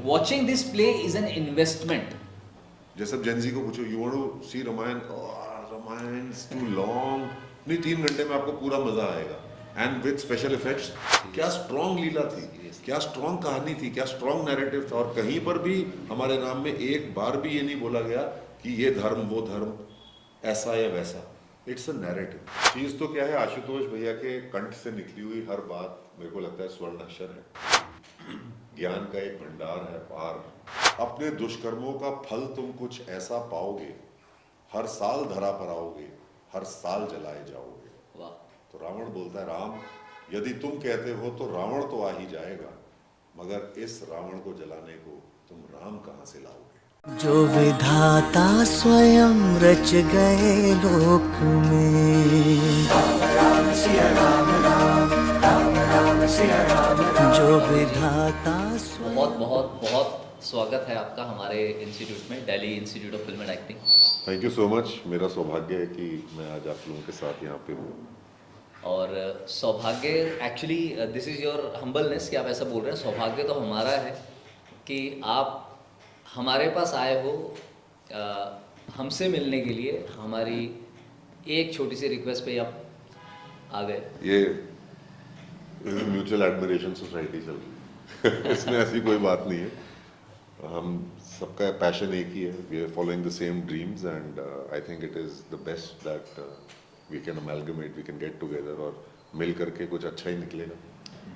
watching this play is an investment. जैसे अब Gen Z को पूछो you want to see Ramayan, Ramayan is too long, नहीं 3 घंटे में आपको पूरा मजा आएगा एंड विद स्पेशल इफेक्ट्स। क्या स्ट्रॉन्ग लीला थी, क्या स्ट्रॉन्ग कहानी थी, क्या स्ट्रॉन्ग नैरेटिव था। और कहीं पर भी हमारे राम में एक बार भी ये नहीं बोला गया कि ये धर्म वो धर्म ऐसा या वैसा। It's a narrative. चीज तो क्या है, आशुतोष भैया के कंठ से निकली हुई हर बात मेरे को लगता है स्वर्ण अक्षर है, ज्ञान का एक भंडार है पार। अपने दुष्कर्मों का फल तुम कुछ ऐसा पाओगे, हर साल धरा पर आओगे, हर साल जलाए जाओगे। वाह। तो रावण बोलता है राम यदि तुम कहते हो तो रावण तो आ ही जाएगा, मगर इस रावण को जलाने को तुम राम कहां से लाओगे। जो विधाता स्वयं रच गए लोक में, जो विधाता बहुत बहुत बहुत स्वागत है आपका हमारे इंस्टीट्यूट में, Delhi institute of film and acting. Thank you so much. मेरा सौभाग्य है कि मैं आज आप लोगों के साथ यहाँ पे हूँ। और सौभाग्य actually this is your humbleness कि आप ऐसा बोल रहे हैं। सौभाग्य तो हमारा है कि आप हमारे पास आए हो हमसे मिलने के लिए। हमारी एक छोटी सी रिक्वेस्ट पे आप आ गए। ये म्यूचुअल एडमिरेशन सोसाइटी चल रही है इसमें ऐसी कोई बात नहीं है। हम सबका पैशन एक ही है, we are following the same dreams and I think it is the best that we can amalgamate, we can get together और मिल करके कुछ अच्छा ही निकलेगा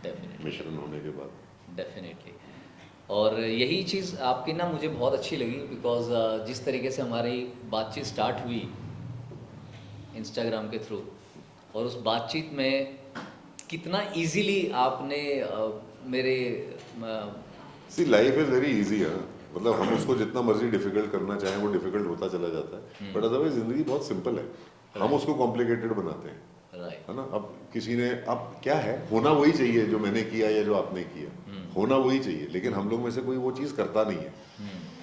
डेफिनेटली, मिश्रण होने के बाद। डेफिनेटली। और यही चीज़ आपकी ना मुझे बहुत अच्छी लगी बिकॉज जिस तरीके से हमारी बातचीत स्टार्ट हुई इंस्टाग्राम के थ्रू, और उस बातचीत में कितना इजीली आपने मेरे सी लाइफ इज वेरी इजी है, मतलब हम उसको जितना मर्जी डिफिकल्ट करना चाहें वो डिफिकल्ट होता चला जाता है, बट अदरवाइज जिंदगी बहुत सिंपल है, हम उसको कॉम्प्लिकेटेड बनाते हैं, राइट है ना। अब किसी ने, अब क्या है, होना वही चाहिए जो मैंने किया या जो आपने किया, होना वही चाहिए, लेकिन हम लोग में से कोई वो चीज़ करता नहीं है।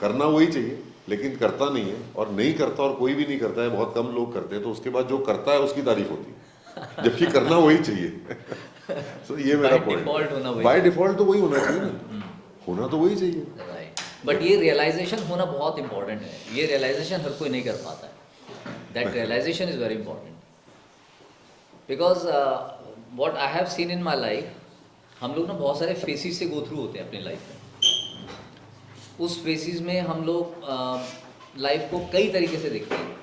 करना वही चाहिए लेकिन करता नहीं है, और नहीं करता और कोई भी नहीं करता है, बहुत कम लोग करते हैं, तो उसके बाद जो करता है उसकी तारीफ होती है, जबकि करना वही चाहिए। सो ये मेरा पॉइंट, बाय डिफॉल्ट तो वही होना चाहिए ना, होना तो वही चाहिए। राइट। बट ये रियलाइजेशन होना बहुत इंपॉर्टेंट है। ये रियलाइजेशन हर कोई नहीं कर पाता है। That realisation is very important because what I have seen in my life, हम लोग ना बहुत सारे फेसिस से गो थ्रू होते हैं अपनी लाइफ में। उस फेसिस में हम लोग लाइफ को कई तरीके से देखते हैं।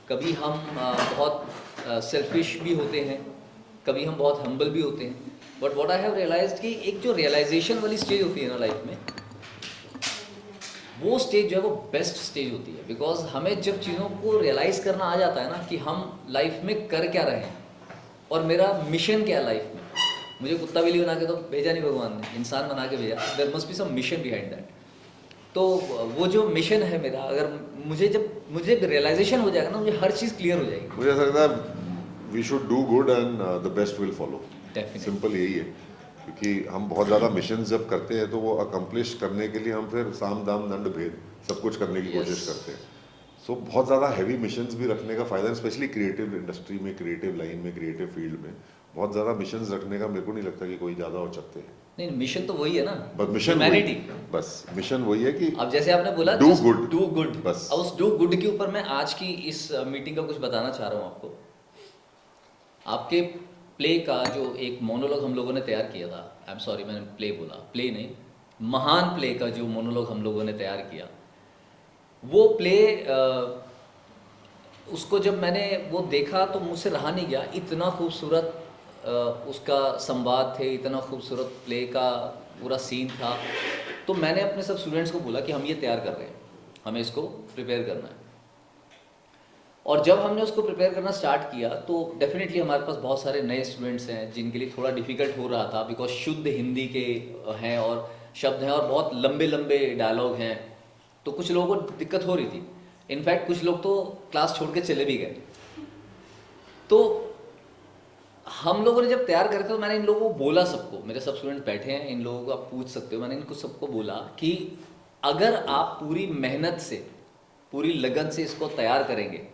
कभी हम बहुत सेल्फिश भी होते हैं, कभी हम बहुत हम्बल भी होते हैं। But what I have realised कि एक जो रियलाइजेशन वाली स्टेज होती है ना लाइफ में, वो स्टेज जो है वो बेस्ट स्टेज होती है। बिकॉज हमें जब चीज़ों को रियलाइज़ करना आ जाता है ना कि हम लाइफ में कर क्या रहे हैं और मेरा मिशन क्या है लाइफ में। मुझे कुत्ता बिल्ली बना के तो भेजा नहीं भगवान ने, इंसान बना के भेजा। There must be some mission behind that. तो वो जो मिशन है मेरा, अगर मुझे रियलाइजेशन हो जाएगा ना, मुझे हर चीज़ क्लियर हो जाएगी। मुझे ऐसा लगता है we should do good and the best will follow. Simple यही है, क्योंकि हम बहुत ज़्यादा मिशन जब करते हैं तो वो अकम्प्लिश करने के लिए हम फिर साम दाम दंड भेद सब कुछ करने की कोशिश करते हैं। सो बहुत ज़्यादा हैवी मिशंस भी रखने का फ़ायदा, स्पेशली क्रिएटिव इंडस्ट्री में, क्रिएटिव लाइन में, क्रिएटिव फील्ड में बहुत ज़्यादा मिशंस रखने का मेरे को नहीं लगता कि कोई ज़्यादा औचित्य है। नहीं, मिशन तो वही है ना, बस मिशन ह्यूमैनिटी। बस मिशन वही है कि अब जैसे आपने बोला डू गुड, डू गुड, बस। अब उस डू गुड के ऊपर मैं आज की इस मीटिंग का कुछ बताना चाह रहा हूँ आपको। आपके प्ले का जो एक मोनोलॉग हम लोगों ने तैयार किया था, आई एम सॉरी मैंने प्ले बोला, प्ले नहीं, महान प्ले का जो मोनोलॉग हम लोगों ने तैयार किया, वो प्ले उसको जब मैंने वो देखा तो मुझसे रहा नहीं गया। इतना खूबसूरत उसका संवाद थे, इतना खूबसूरत प्ले का पूरा सीन था। तो मैंने अपने सब स्टूडेंट्स को बोला कि हम ये तैयार कर रहे हैं, हमें इसको प्रिपेयर करना है। और जब हमने उसको प्रिपेयर करना स्टार्ट किया तो डेफिनेटली हमारे पास बहुत सारे नए स्टूडेंट्स हैं जिनके लिए थोड़ा डिफ़िकल्ट हो रहा था, बिकॉज शुद्ध हिंदी के हैं और शब्द हैं और बहुत लंबे लंबे डायलॉग हैं, तो कुछ लोगों को दिक्कत हो रही थी। इनफैक्ट कुछ लोग तो क्लास छोड़ के चले भी गए। तो हम लोगों ने जब तैयार करे तो मैंने इन लोगों को बोला, सबको, मेरे सब स्टूडेंट बैठे हैं, इन लोगों को आप पूछ सकते हो, मैंने इनको सबको बोला कि अगर आप पूरी मेहनत से, पूरी लगन से इसको तैयार करेंगे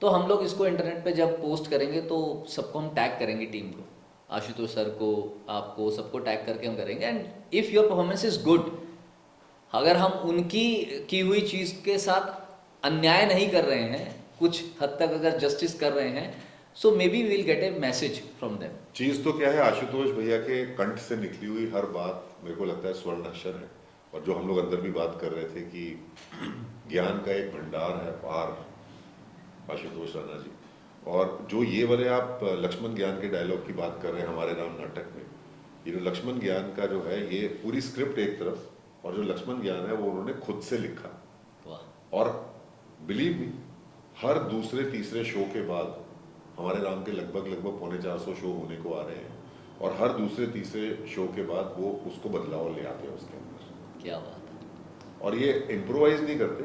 तो हम लोग इसको इंटरनेट पे जब पोस्ट करेंगे तो सबको हम टैग करेंगे, टीम को, आशुतोष सर को, आपको, सबको टैग करके हम करेंगे। And if your performance is good अगर हम उनकी की हुई चीज़ के साथ अन्याय नहीं कर रहे हैं, कुछ हद तक अगर जस्टिस कर रहे हैं, so maybe will get a message from them. चीज तो क्या है, आशुतोष भैया के कंठ से निकली हुई हर बात मेरे को लगता है स्वर्ण अक्षर है। और जो हम लोग अंदर भी बात कर रहे थे कि ज्ञान का एक भंडार है पार, आशुतोष राणा जी। और जो ये वाले आप लक्ष्मण ज्ञान के डायलॉग की बात कर रहे हैं हमारे राम नाटक में, ये जो लक्ष्मण ज्ञान का जो है, ये पूरी स्क्रिप्ट एक तरफ, और जो लक्ष्मण ज्ञान है वो उन्होंने खुद से लिखा। वाह। और बिलीव मी, हर दूसरे तीसरे शो के बाद हमारे राम के लगभग 350 शो होने को आ रहे हैं, और हर दूसरे तीसरे शो के बाद वो उसको बदलाव ले आते हैं उसके अंदर। क्या बात है। और ये इम्प्रोवाइज नहीं करते,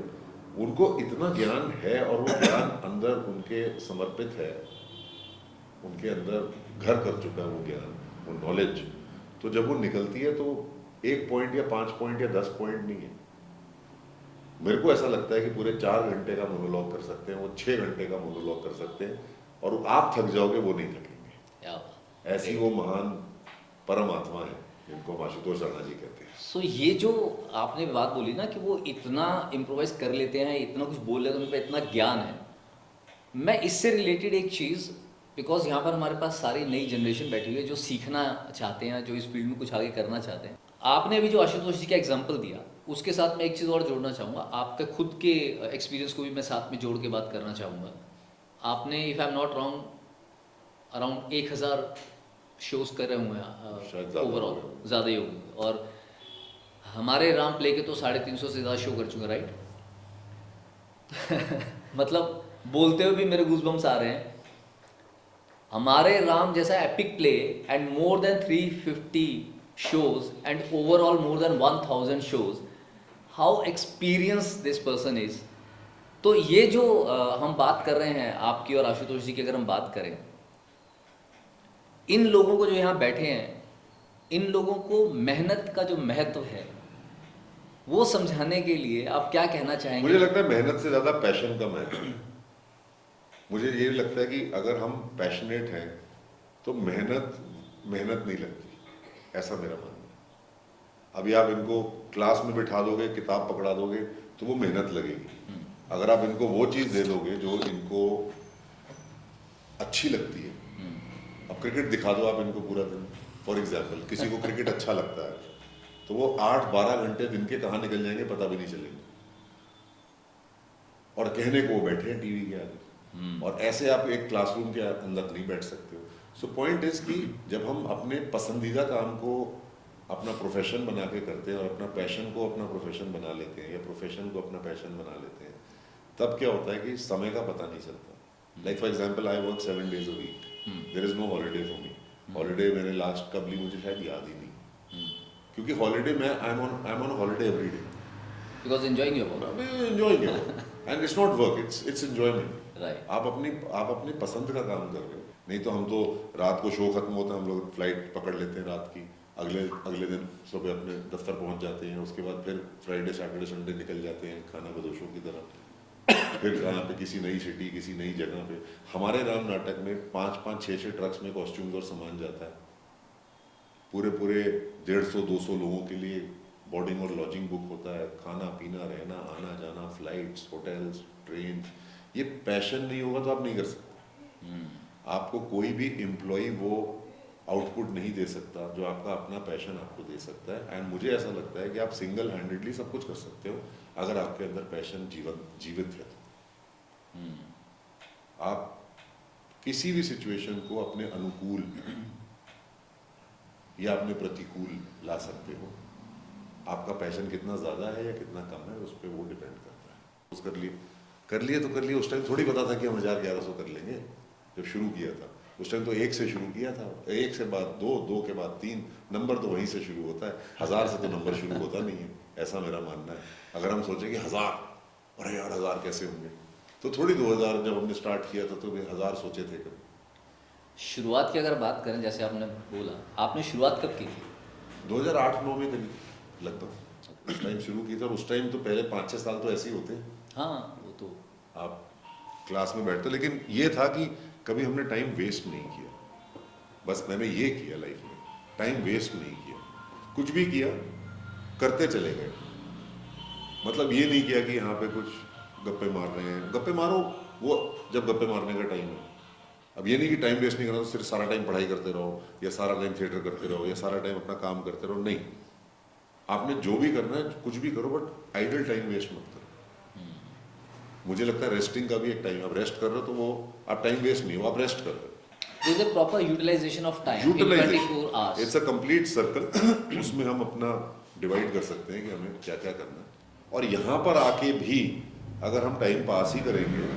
उनको इतना ज्ञान है और वो ज्ञान अंदर उनके समर्पित है, उनके अंदर घर कर चुका है वो ज्ञान, वो नॉलेज। तो जब वो निकलती है तो 1 पॉइंट या 5 पॉइंट या 10 पॉइंट नहीं है। मेरे को ऐसा लगता है कि पूरे 4 घंटे का मोनोलॉग कर सकते हैं वो, 6 घंटे का मोनोलॉग कर सकते हैं, और आप थक जाओगे, वो नहीं थकेंगे। क्या बात। ऐसी वो महान परम आत्मा है जिनको हम आशुतोष राणा जी कहते हैं। सो ये जो आपने बात बोली ना कि वो इतना इम्प्रोवाइज कर लेते हैं, इतना कुछ बोल लेते हैं, उन पर इतना ज्ञान है। मैं इससे रिलेटेड एक चीज़, बिकॉज यहाँ पर हमारे पास सारी नई जनरेशन बैठी हुई है जो सीखना चाहते हैं, जो इस फील्ड में कुछ आगे करना चाहते हैं। आपने अभी जो आशुतोष जी का एग्जाम्पल दिया, उसके साथ मैं एक चीज़ और जोड़ना चाहूँगा, आपके खुद के एक्सपीरियंस को भी मैं साथ में जोड़ के बात करना चाहूँगा। आपने, if I am not wrong, around 1000 shows कर रहे हुए शायद हैं ज़्यादा ओवरऑल, होंगे। ज़्यादा ही होंगे। और हमारे राम प्ले के तो 350 से ज़्यादा शो कर चुके हैं, राइट? मतलब बोलते हुए भी मेरे गूज़बम्स आ रहे हैं। हमारे राम जैसा epic play and more than 350 shows and overall more than 1000 shows, how experienced this person is। तो ये जो हम बात कर रहे हैं आपकी और आशुतोष जी की, अगर हम बात करें, इन लोगों को जो यहाँ बैठे हैं, इन लोगों को मेहनत का जो महत्व है वो समझाने के लिए आप क्या कहना चाहेंगे? मुझे लगता है मेहनत से ज्यादा पैशन का महत्व है। मुझे ये लगता है कि अगर हम पैशनेट हैं तो मेहनत नहीं लगती, ऐसा मेरा मानना है। अभी आप इनको क्लास में बिठा दोगे, किताब पकड़ा दोगे तो वो मेहनत लगेगी। अगर आप इनको वो चीज़ दे दोगे जो इनको अच्छी लगती है, अब क्रिकेट दिखा दो आप इनको पूरा दिन, फॉर एग्जाम्पल किसी को क्रिकेट अच्छा लगता है तो वो 8-12 घंटे दिन के कहाँ निकल जाएंगे पता भी नहीं चलेंगे, और कहने को वो बैठे हैं टीवी के आगे। और ऐसे आप एक क्लासरूम के अंदर नहीं बैठ सकते हो। सो पॉइंट इज कि जब हम अपने पसंदीदा काम को अपना प्रोफेशन बना के करते हैं और अपना पैशन को अपना प्रोफेशन बना लेते हैं या प्रोफेशन को अपना पैशन बना लेते हैं, तब क्या होता है कि समय का पता नहीं चलता। Like for example I work 7 days a week, there is no holiday for me. Holiday मैंने लास्ट कब ली मुझे शायद याद ही नहीं, क्योंकि हॉलीडे में I am on holiday every day, because enjoying your work, enjoying it, and it's not work, it's enjoyment. Right. आप अपनी पसंद का काम कर रहे हो। नहीं तो हम तो रात को शो खत्म होता है, हम लोग फ्लाइट पकड़ लेते हैं रात की, अगले दिन सुबह अपने दफ्तर पहुंच जाते हैं, उसके बाद फिर फ्राइडे सैटरडे संडे निकल जाते हैं खाना बदोशों की तरह, फिर कहाँ पे किसी नई सिटी किसी नई जगह पे। हमारे राम नाटक में 5-5, 6-6 ट्रक्स में कॉस्ट्यूम्स और सामान जाता है, पूरे 150-200 लोगों के लिए बोर्डिंग और लॉजिंग बुक होता है, खाना पीना रहना आना जाना, फ्लाइट्स, होटल्स, ट्रेन। ये पैशन नहीं होगा तो आप नहीं कर सकते। आपको कोई भी एम्प्लॉय वो आउटपुट नहीं दे सकता जो आपका अपना पैशन आपको दे सकता है। एंड मुझे ऐसा लगता है कि आप सिंगल हैंडेडली सब कुछ कर सकते हो अगर आपके अंदर पैशन जीवित है तो। आप किसी भी सिचुएशन को अपने अनुकूल या अपने प्रतिकूल ला सकते हो। आपका पैशन कितना ज़्यादा है या कितना कम है उस पर वो डिपेंड करता है। उस कर लिए तो कर लिए। उस टाइम थोड़ी पता था कि हम 1000-1100 कर लेंगे। जब शुरू किया था उस टाइम तो 1 से शुरू किया था, 1 के बाद 2, 2 के बाद 3, नंबर तो वहीं से शुरू होता है। 1000 से तो नंबर शुरू होता नहीं है, ऐसा मेरा मानना है। अगर हम सोचें कि 1000, अरे यार 1000 कैसे होंगे, तो थोड़ी 2000 जब हमने स्टार्ट किया था तो 1000 सोचे थे कभी। शुरुआत की अगर बात करें, जैसे आपने बोला, आपने शुरुआत कब की थी? 2008-9 में करीब लगभग उस टाइम शुरू की था। और उस टाइम तो पहले 5-6 साल तो ऐसे ही होते हैं। हाँ, वो तो आप क्लास में बैठते, लेकिन ये था कि कभी हमने टाइम वेस्ट नहीं किया। बस मैंने ये किया लाइफ में, टाइम वेस्ट नहीं किया, कुछ भी किया करते चले गए। मतलब ये नहीं किया कि यहाँ पे कुछ गप्पे मार रहे हैं, गप्पे मारो वो जब गप्पे मारने का टाइम है। अब ये नहीं कि टाइम वेस्ट नहीं करना, तो सिर्फ सारा टाइम पढ़ाई करते रहो या सारा टाइम थिएटर करते रहो या सारा टाइम अपना काम करते रहो, नहीं। आपने जो भी करना है कुछ भी करो, बट आइडल टाइम वेस्ट मत करो। मुझे लगता है रेस्टिंग का भी एक टाइम, आप रेस्ट कर रहे हो तो वो आप टाइम वेस्ट नहीं हो, आप रेस्ट कर रहे हो। There is a proper utilization of time in 24 hours. It's a complete circle. उसमें हम अपना डिवाइड कर सकते हैं कि हमें क्या क्या करना है। और यहाँ पर आके भी अगर हम टाइम पास ही करेंगे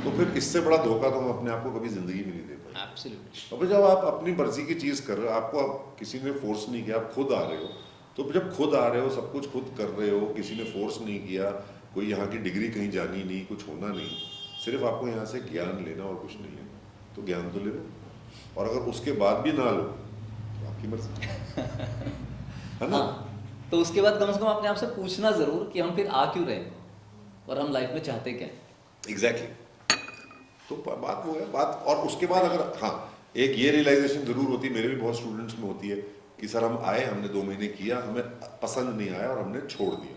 तो फिर इससे बड़ा धोखा तो हम अपने आप को कभी जिंदगी में नहीं दे पाएंगे। Absolutely. अब जब आप अपनी मर्जी की चीज़ कर रहे हो, आपको आप किसी ने फोर्स नहीं किया, आप खुद आ रहे हो, तो जब खुद आ रहे हो, सब कुछ खुद कर रहे हो, किसी ने फोर्स नहीं किया, कोई यहाँ की डिग्री कहीं जानी नहीं, कुछ होना नहीं, सिर्फ आपको यहाँ से ज्ञान लेना और कुछ नहीं है, तो ज्ञान तो ले लो। और अगर उसके बाद भी ना लो तो आपकी मर्जी है ना। हाँ, तो उसके बाद कम से कम अपने आप से पूछना जरूर कि हम फिर आ क्यों रहे हैं और हम लाइफ में चाहते क्या हैं। एग्जैक्टली। तो बात वो है बात। और उसके बाद अगर हाँ एक ये रियलाइजेशन जरूर होती है, मेरे भी बहुत स्टूडेंट्स में होती है कि सर हम आए, हमने 2 महीने किया, हमें पसंद नहीं आया और हमने छोड़ दिया।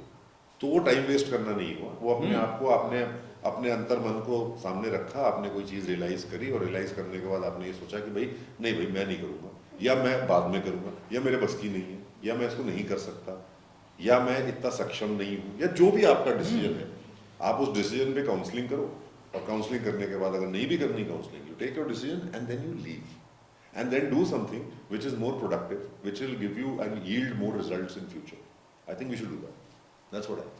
तो वो टाइम वेस्ट करना नहीं हुआ, वो अपने आप को आपने अपने अंतर मन को सामने रखा, आपने कोई चीज़ रियलाइज़ करी और रियलाइज़ करने के बाद आपने ये सोचा कि भाई नहीं भाई मैं नहीं करूँगा, या मैं बाद में करूँगा, या मेरे बस की नहीं है, या मैं इसको नहीं कर सकता, या मैं इतना सक्षम नहीं हूँ, या जो भी आपका डिसीजन है, आप उस डिसीजन पे काउंसलिंग करो। और काउंसलिंग करने के बाद अगर नहीं भी करनी counselling, you take your decision and then you leave and then do something which is more productive, which will give you and yield more results in future. I think we should do that, that's what I think.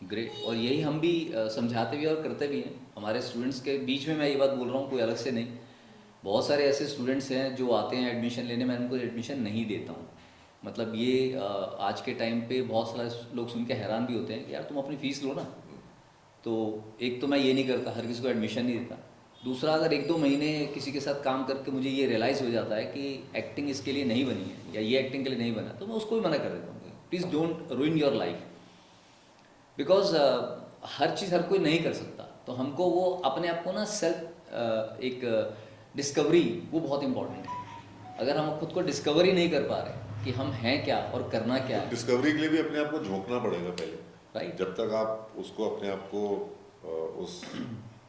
Great. और यही हम भी समझाते भी और करते भी हैं हमारे स्टूडेंट्स के बीच में। मैं ये बात बोल रहा हूँ कोई अलग से नहीं। बहुत सारे ऐसे स्टूडेंट्स हैं जो आते हैं एडमिशन लेने, मैं उनको एडमिशन नहीं देता हूँ। मतलब ये आज के टाइम पे बहुत सारे लोग सुन के हैरान भी होते हैं कि यार तुम अपनी फ़ीस लो ना। तो एक तो मैं ये नहीं करता, हर किसी को एडमिशन नहीं देता। दूसरा, अगर 1-2 महीने किसी के साथ काम करके मुझे ये रियलाइज़ हो जाता है कि एक्टिंग इसके लिए नहीं बनी है या ये एक्टिंग के लिए नहीं बना, तो मैं उसको भी मना कर देता हूँ, please don't ruin your life. Because हर चीज़ हर कोई नहीं कर सकता। तो हमको वो अपने आप को ना सेल्फ एक डिस्कवरी, वो बहुत इंपॉर्टेंट है। अगर हम खुद को डिस्कवरी नहीं कर पा रहे कि हम हैं क्या और करना क्या है, डिस्कवरी के लिए भी अपने आप को झोंकना पड़ेगा पहले, राइट। जब तक आप उसको अपने आप को उस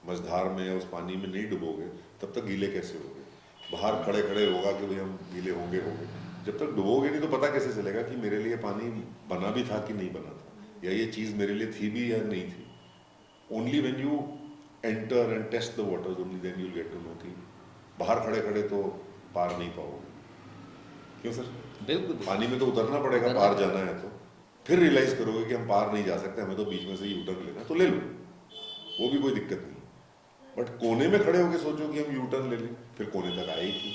मझधार में या उस पानी में नहीं डुबोगे तब तक गीले कैसे होगे। बाहर खड़े खड़े होगा कि भाई हम गीले होंगे। जब तक डुबोगे नहीं तो पता कैसे चलेगा कि मेरे लिए पानी बना भी था कि नहीं बना था, या ये चीज़ मेरे लिए थी भी या नहीं थी। Only when you enter and test the waters only then you will get to know कि बाहर खड़े खड़े तो पार नहीं पाओगे। क्यों सर? बिल्कुल। पानी में तो उतरना पड़ेगा, पार जाना है तो फिर रियलाइज करोगे कि हम पार नहीं जा सकते, हमें तो बीच में से यू टर्न लेना, तो ले लो, वो भी कोई दिक्कत नहीं। बट कोने में खड़े होकर सोचो कि हम यू टर्न ले लें, फिर कोने तक आए क्यों?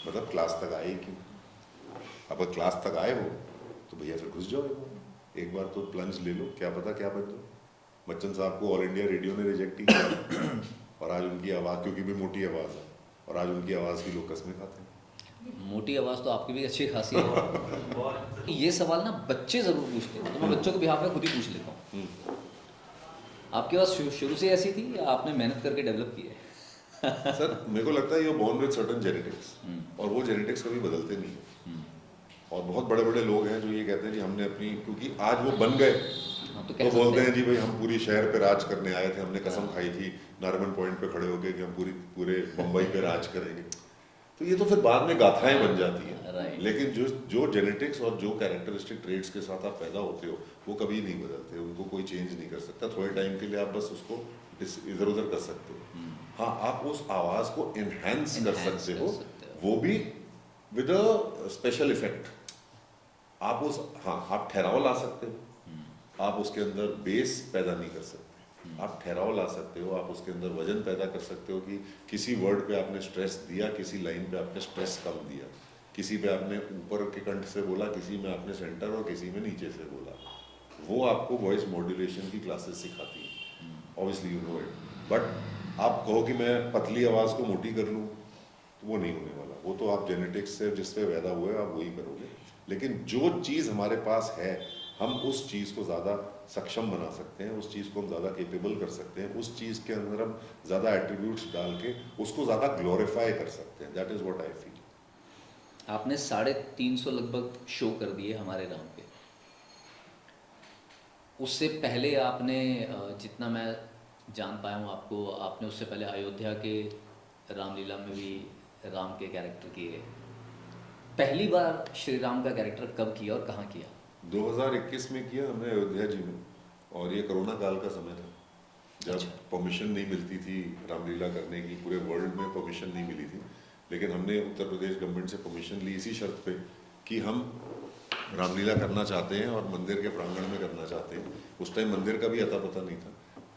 मतलब क्लास तक आए क्यों? अगर क्लास तक आए हो तो भैया फिर घुस जाओ एक बार तो प्लंज ले लो, क्या पता क्या बन जाओ। बच्चन साहब को ऑल इंडिया रेडियो ने रिजेक्ट ही किया और आज उनकी आवाज़, क्योंकि भी मोटी आवाज़ है, और आज उनकी आवाज़ की लोग कसमें खाते हैं। मोटी आवाज़ तो आपकी भी अच्छी खासी है। ये सवाल ना बच्चे ज़रूर पूछते हैं, तो मैं बच्चों के बिहाफ में खुद ही पूछ लेता हूँ। आपकी आवाज़ शुरू से ऐसी थी या आपने मेहनत करके डेवलप की है? सर मेरे को लगता है you born with certain genetics, और वो जेनेटिक्स कभी बदलते नहीं है। और बहुत बड़े बड़े लोग हैं जो ये कहते हैं कि हमने अपनी, क्योंकि आज वो बन गए तो बोलते हैं जी भाई हम पूरी शहर पे राज करने आए थे, हमने कसम खाई थी नारिमन पॉइंट पे खड़े होके कि हम पूरे मुंबई पे राज करेंगे। तो ये तो फिर बाद में गाथाएं बन जाती हैं। लेकिन जो जेनेटिक्स और जो कैरेक्टरिस्टिक ट्रेड्स के साथ आप पैदा होते हो वो कभी नहीं बदलते, उनको कोई चेंज नहीं कर सकता। थोड़े टाइम के लिए आप बस उसको इधर उधर कर सकते हो। हाँ, आप उस आवाज़ को एनहांस कर सकते हो, वो भी विद अ स्पेशल इफेक्ट। आप उस आप ठहराव ला सकते हो, आप उसके अंदर बेस पैदा नहीं कर सकते, आप ठहराव ला सकते हो, आप उसके अंदर वजन पैदा कर सकते हो कि किसी वर्ड पे आपने स्ट्रेस दिया, किसी लाइन पे आपने स्ट्रेस कम दिया, किसी पे आपने ऊपर के कंठ से बोला, किसी में आपने सेंटर और किसी में नीचे से बोला। वो आपको वॉइस मॉड्यूलेशन की क्लासेस सिखाती हैं, obviously you know it. But आप कहो कि मैं पतली आवाज़ को मोटी कर लूँ तो वो नहीं होने वाला। वो तो आप जेनेटिक्स से जिस पे पैदा हुए आप वही करोगे। लेकिन जो चीज़ हमारे पास है हम उस चीज़ को ज़्यादा सक्षम बना सकते हैं, उस चीज़ को हम ज़्यादा केपेबल कर सकते हैं, उस चीज़ के अंदर हम ज़्यादा एट्रीब्यूट्स डाल के उसको ज़्यादा ग्लोरीफाई कर सकते हैं। That is what I feel. आपने 350 लगभग शो कर दिए हमारे नाम पे। उससे पहले आपने जितना मैं जान पाया हूँ आपको, आपने उससे पहले अयोध्या के रामलीला में भी राम के कैरेक्टर किए। पहली बार श्री राम का कैरेक्टर कब किया और कहाँ किया? 2021 में किया हमने अयोध्या जी में, और ये कोरोना काल का समय था जब अच्छा। परमिशन नहीं मिलती थी रामलीला करने की, पूरे वर्ल्ड में परमिशन नहीं मिली थी। लेकिन हमने उत्तर प्रदेश गवर्नमेंट से परमिशन ली इसी शर्त पे कि हम रामलीला करना चाहते हैं और मंदिर के प्रांगण में करना चाहते हैं। उस टाइम मंदिर का भी अता पता नहीं था,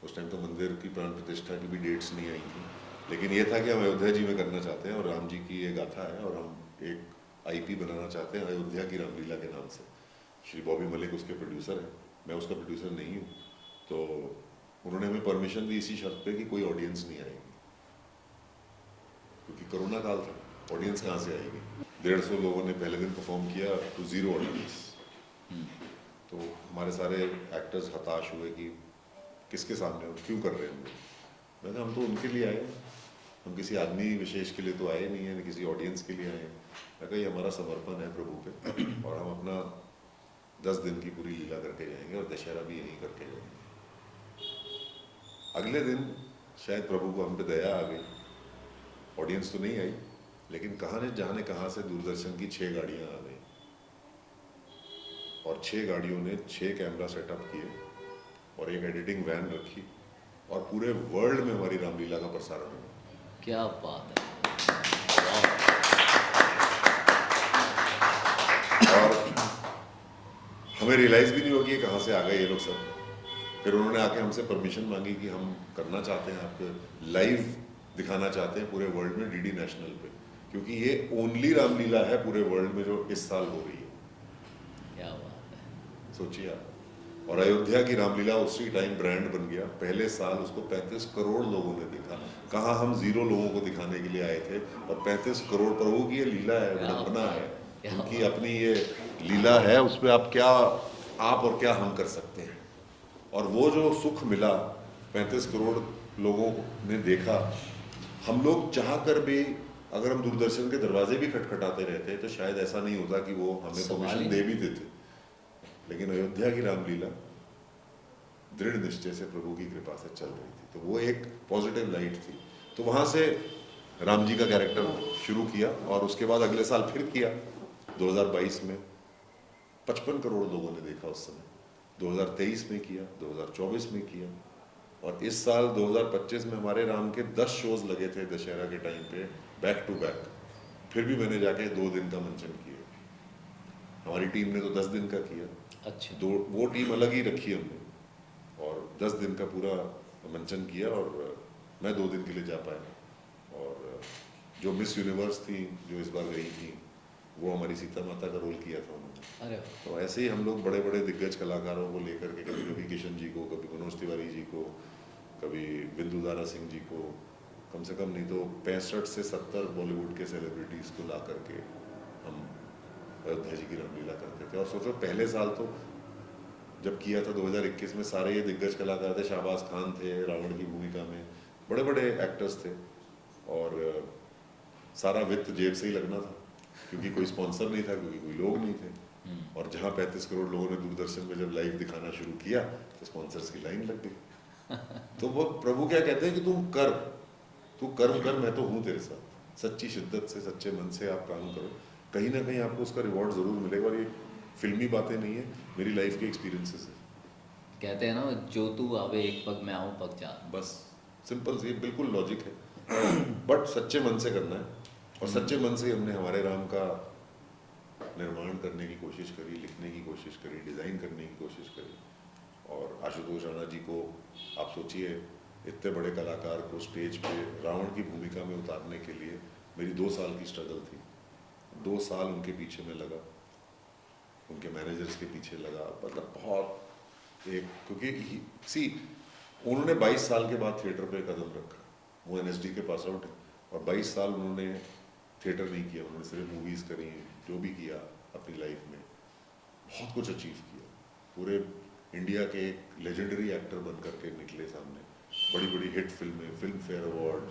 उस टाइम तो मंदिर की प्राण प्रतिष्ठा की भी डेट्स नहीं आई थी, लेकिन ये था कि हम अयोध्या जी में करना चाहते हैं और राम जी की ये गाथा है और हम एक आईपी बनाना चाहते हैं अयोध्या की रामलीला के नाम से। श्री बॉबी मलिक उसके प्रोड्यूसर है, मैं उसका प्रोड्यूसर नहीं हूँ। तो उन्होंने हमें परमिशन दी इसी शर्त पे कि कोई ऑडियंस नहीं आएगी, क्योंकि कोरोना काल था, ऑडियंस कहाँ से आएगी। 150 लोगों ने पहले दिन परफॉर्म किया टू जीरो ऑडियंस। तो हमारे सारे एक्टर्स हताश हुए कि किसके सामने हम क्यों कर रहे हैं हम लोग। मैं कहा हम तो उनके लिए आए, हम किसी आदमी विशेष के लिए तो आए नहीं है, न किसी ऑडियंस के लिए आए हैं। मैं कहा ये हमारा समर्पण है प्रभु पे और हम अपना 10 दिन की पूरी लीला करके जाएंगे और दशहरा भी यहीं करके जाएंगे। अगले दिन शायद प्रभु को हम पे दया आ गई, ऑडियंस तो नहीं आई, लेकिन जाने कहाँ से दूरदर्शन की 6 गाड़ियाँ आ गई और 6 गाड़ियों ने 6 कैमरा सेटअप किए और एक एडिटिंग वैन रखी और पूरे वर्ल्ड में हमारी रामलीला का प्रसारण हुआ। क्या बात है। और हमें रियलाइज भी नहीं होगी ये कहाँ से आ गए ये लोग सब। फिर उन्होंने आके हमसे परमिशन मांगी कि हम करना चाहते हैं, आपको लाइव दिखाना चाहते हैं पूरे वर्ल्ड में डीडी नेशनल पे, क्योंकि ये ओनली रामलीला है पूरे वर्ल्ड में जो इस साल हो रही है। क्या बात है। सोचिए आप। और अयोध्या की रामलीला उसी टाइम ब्रांड बन गया। पहले साल उसको 35 करोड़ लोगों ने देखा। कहाँ हम 0 लोगों को दिखाने के लिए आए थे और 35 करोड़ प्रभु की ये लीला है, विडंबना है, उनकी अपनी ये लीला है, उसमें आप क्या, आप और क्या हम कर सकते हैं। और वो जो सुख मिला 35 करोड़ लोगों ने देखा। हम लोग चाह कर भी अगर हम दूरदर्शन के दरवाजे भी खटखटाते रहते तो शायद ऐसा नहीं होता कि वो हमें परमिशन दे भी देते। लेकिन अयोध्या की रामलीला दृढ़ निश्चय से प्रभु की कृपा से चल रही थी, तो वो एक पॉजिटिव लाइट थी। तो वहाँ से राम जी का कैरेक्टर शुरू किया और उसके बाद अगले साल फिर किया 2022 में। 55 करोड़ लोगों ने देखा उस समय। 2023 में किया, 2024 में किया और इस साल 2025 में हमारे राम के 10 शोज लगे थे दशहरा के टाइम पे बैक टू बैक। फिर भी मैंने जाके 2 दिन का मंचन किया। हमारी टीम ने तो 10 दिन का किया। अच्छा। वो टीम अलग ही रखी हमने और 10 दिन का पूरा मंचन किया और मैं 2 दिन के लिए जा पाया। और जो मिस यूनिवर्स थी जो इस बार गई थी वो हमारी सीता माता का रोल किया था उन्होंने। अरे तो ऐसे ही हम लोग बड़े बड़े दिग्गज कलाकारों को लेकर के कभी रवि किशन जी को, कभी मनोज तिवारी जी को, कभी बिंदु दारा सिंह जी को, कम से कम नहीं तो 65 से 70 बॉलीवुड के सेलिब्रिटीज़ को ला करके हम अयोध्या जी की रामलीला करते थे। और सोचो पहले साल तो जब किया था 2021 में सारे ये दिग्गज कलाकार थे। शाहबाज खान थे रावण की भूमिका में, बड़े बड़े एक्टर्स थे और सारा वित्त जेब से ही लगना था क्योंकि कोई स्पॉन्सर नहीं था, क्योंकि कोई लोग नहीं थे। और जहाँ 35 करोड़ लोगों ने दूरदर्शन में जब लाइव दिखाना शुरू किया तो स्पॉन्सर्स की लाइन लग गई। तो वो प्रभु क्या कहते हैं कि तू कर्म कर, मैं तो हूँ तेरे साथ। सच्ची शिद्दत से, सच्चे मन से आप काम करो, कहीं ना कहीं आपको उसका रिवॉर्ड ज़रूर मिलेगा। और ये फिल्मी बातें नहीं है, मेरी लाइफ के एक्सपीरियंसेस है। कहते हैं ना, जो तू आवे एक पग मैं आऊँ पग चार। बस सिंपल सी बिल्कुल लॉजिक है बट सच्चे मन से करना है। और सच्चे मन से हमने हमारे राम का निर्माण करने की कोशिश करी, लिखने की कोशिश करी, डिज़ाइन करने की कोशिश करी। और आशुतोष राणा जी को आप सोचिए, इतने बड़े कलाकार को स्टेज पे रावण की भूमिका में उतारने के लिए मेरी 2 साल की स्ट्रगल थी। 2 साल उनके पीछे में लगा, उनके मैनेजर्स के पीछे लगा, मतलब बहुत एक, क्योंकि सी उन्होंने 22 साल के बाद थिएटर पे कदम रखा। वो NSD के पास आउट है और 22 साल उन्होंने थिएटर नहीं किया, उन्होंने सिर्फ मूवीज़ करी, जो भी किया अपनी लाइफ में बहुत कुछ अचीव किया। पूरे इंडिया के एक लेजेंडरी एक्टर बन करके निकले सामने। बड़ी बड़ी हिट फिल्में, फिल्म फेयर अवार्ड,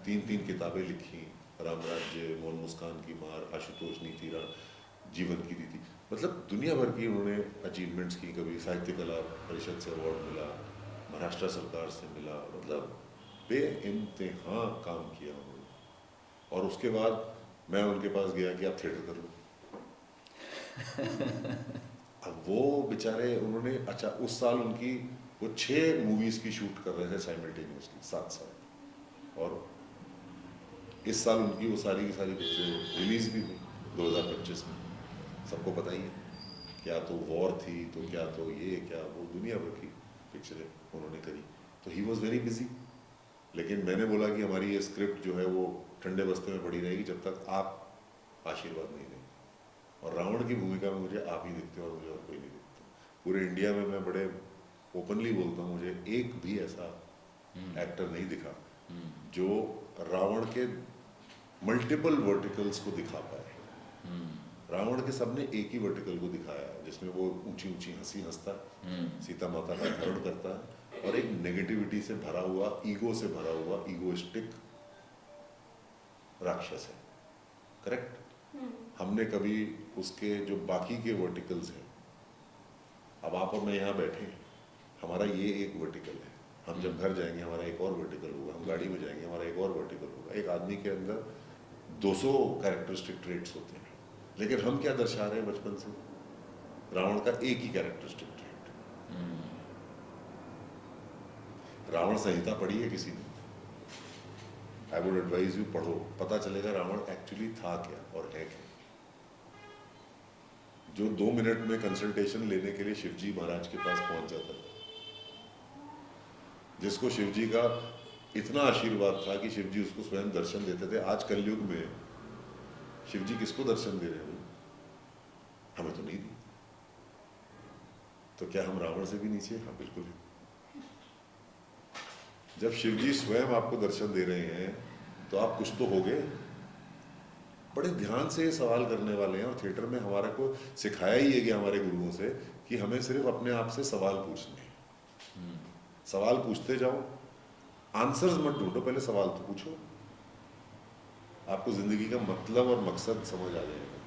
3 किताबें लिखी, राम राज्य, मौन मुस्कान की मार, आशुतोष नीति, जीवन की रीति, मतलब दुनिया भर की उन्होंने अचीवमेंट्स की, कभी साहित्य कला परिषद से अवार्ड मिला, महाराष्ट्र सरकार से मिला, मतलब बेइंतहा काम किया उन्होंने। और उसके बाद मैं उनके पास गया कि आप थिएटर कर लो। अब वो बेचारे उन्होंने, अच्छा उस साल उनकी वो 6 मूवीज़ की शूट कर रहे थे साइमल्टेनियसली, 7 साल। और इस साल उनकी वो सारी की सारी पिक्चरें रिलीज़ भी हुई 2025 में। सबको पता ही है, क्या तो वॉर थी, तो क्या तो ये, क्या वो, दुनिया भर की पिक्चरें उन्होंने करी। तो ही वॉज वेरी बिजी। लेकिन मैंने बोला कि हमारी ये स्क्रिप्ट जो है वो ठंडे बस्ते में पड़ी रहेगी जब तक आप आशीर्वाद नहीं देंगे। और रावण की भूमिका में मुझे आप ही दिखते हो और मुझे और कोई नहीं दिखता। पूरे इंडिया में मैं बड़े ओपनली बोलता हूँ, मुझे एक भी ऐसा एक्टर नहीं दिखा जो रावण के मल्टीपल वर्टिकल्स को दिखा पाए। रावण के सबने एक ही वर्टिकल को दिखाया है, जिसमें वो ऊंची ऊंची हंसी हंसता है, सीता माता का हरण करता है, और एक नेगेटिविटी से भरा हुआ, ईगो से भरा हुआ, ईगोइस्टिक राक्षस है। करेक्ट? हमने कभी उसके जो बाकी के वर्टिकल्स हैं, अब आप और मैं यहाँ बैठे हैं, हमारा ये एक वर्टिकल है। हम जब घर जाएंगे हमारा एक और वर्टिकल होगा, हम गाड़ी में जाएंगे हमारा एक और वर्टिकल होगा। एक आदमी के अंदर 200 कैरेक्टरिस्टिक ट्रेट्स होते हैं, लेकिन हम क्या दर्शा रहे हैं बचपन से? रावण का एक ही कैरेक्टरिस्टिक ट्रेट। रावण संहिता पढ़ी है किसी ने? आई वुड एडवाइज यू, पढ़ो, पता चलेगा रावण एक्चुअली था क्या और है क्या। जो 2 मिनट में कंसल्टेशन लेने के लिए शिवजी महाराज के पास पहुंच जाता था, जिसको शिवजी का इतना आशीर्वाद था कि शिवजी उसको स्वयं दर्शन देते थे। आज कलयुग में शिवजी किसको दर्शन दे रहे हैं? हमें तो नहीं दी। तो क्या हम रावण से भी नीचे? हाँ, बिल्कुल है। जब शिवजी स्वयं आपको दर्शन दे रहे हैं तो आप कुछ तो होगे। बड़े ध्यान से ये सवाल करने वाले हैं, और थिएटर में हमारे को सिखाया ही है कि हमारे गुरुओं से कि हमें सिर्फ अपने आप से सवाल पूछने हैं। सवाल पूछते जाओ, आंसर्स मत ढूंढो, पहले सवाल तो पूछो। आपको जिंदगी का मतलब और मकसद समझ आ जाएगा।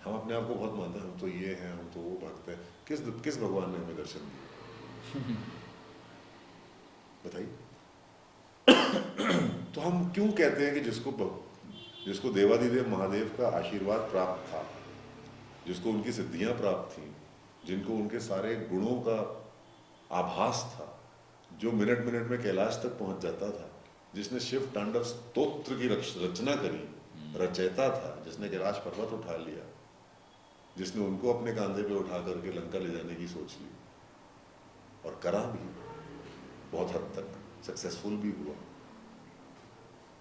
हम अपने आप को बहुत मानते हैं, हम तो ये हैं, हम तो वो भक्त हैं। किस भगवान ने हमें दर्शन दिया? बताइए। तो हम क्यों कहते हैं कि जिसको देवादिदेव महादेव का आशीर्वाद प्राप्त था, जिसको उनकी सिद्धियां प्राप्त थी, जिनको उनके सारे गुणों का आभास था, जो मिनट मिनट में कैलाश तक पहुंच जाता था, जिसने शिव तांडव स्तोत्र की रचना करी, रचयिता था, जिसने कैलाश पर्वत उठा लिया, जिसने उनको अपने कांधे पे उठा करके लंका ले जाने की सोच ली, और करा भी, बहुत हद तक सक्सेसफुल भी हुआ।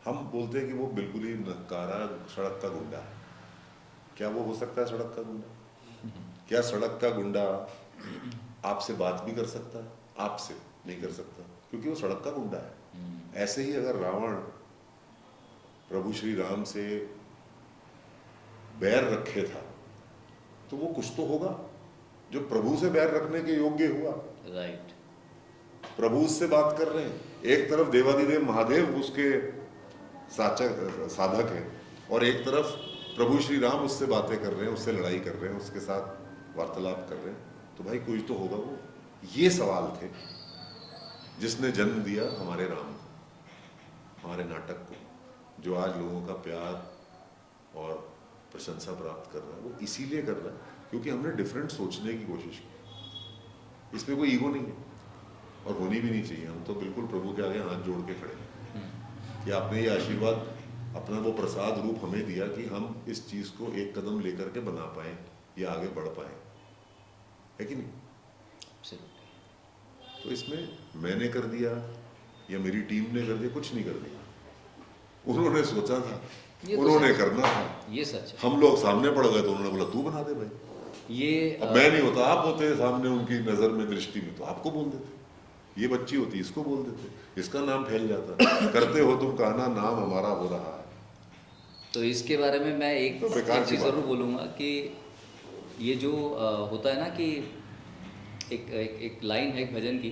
हम बोलते हैं कि वो बिल्कुल ही नकारा सड़क का गुंडा है। क्या वो हो सकता है सड़क का गुंडा? क्या सड़क का गुंडा आपसे बात भी कर सकता है? आपसे नहीं कर सकता, क्योंकि वो सड़क का गुंडा है। ऐसे ही अगर रावण प्रभु श्री राम से बैर रखे था, तो वो कुछ तो होगा जो प्रभु से बैर रखने के योग्य हुआ। राइट। प्रभु उससे बात कर रहे हैं, एक तरफ देवादिदेव महादेव उसके साधक है, और एक तरफ प्रभु श्री राम उससे बातें कर रहे हैं, उससे लड़ाई कर रहे हैं, उसके साथ वार्तालाप कर रहे हैं। तो भाई कुछ तो होगा वो। ये सवाल थे जिसने जन्म दिया हमारे राम को, हमारे नाटक को, जो आज लोगों का प्यार और प्रशंसा प्राप्त कर रहा है। वो इसीलिए कर रहा है क्योंकि हमने डिफरेंट सोचने की कोशिश की। इसमें कोई ईगो नहीं है और होनी भी नहीं चाहिए। हम तो बिल्कुल प्रभु के आगे हाथ जोड़ के खड़े हैं कि आपने ये आशीर्वाद, अपना वो प्रसाद रूप हमें दिया कि हम इस चीज़ को एक कदम लेकर के बना पाएँ या आगे बढ़ पाएँ, है कि नहीं? तो इसमें मैंने कर दिया या मेरी टीम ने कर दिया, कुछ नहीं कर दिया। उन्होंने सोचा था, उन्होंने करना था, ये सच है। हम लोग सामने पड़ गए तो उन्होंने बोला तू बना दे भाई। ये अब मैं नहीं होता, आप होते सामने उनकी नज़र में, दृष्टि में, तो आपको बोल देते। ये बच्ची होती इसको बोल देते, इसका नाम फैल जाता। करते हो तुम कहना, नाम हमारा हो रहा है। तो इसके बारे में मैं एक चीज़ ज़रूर बोलूँगा कि ये जो होता है ना कि एक लाइन है एक भजन की,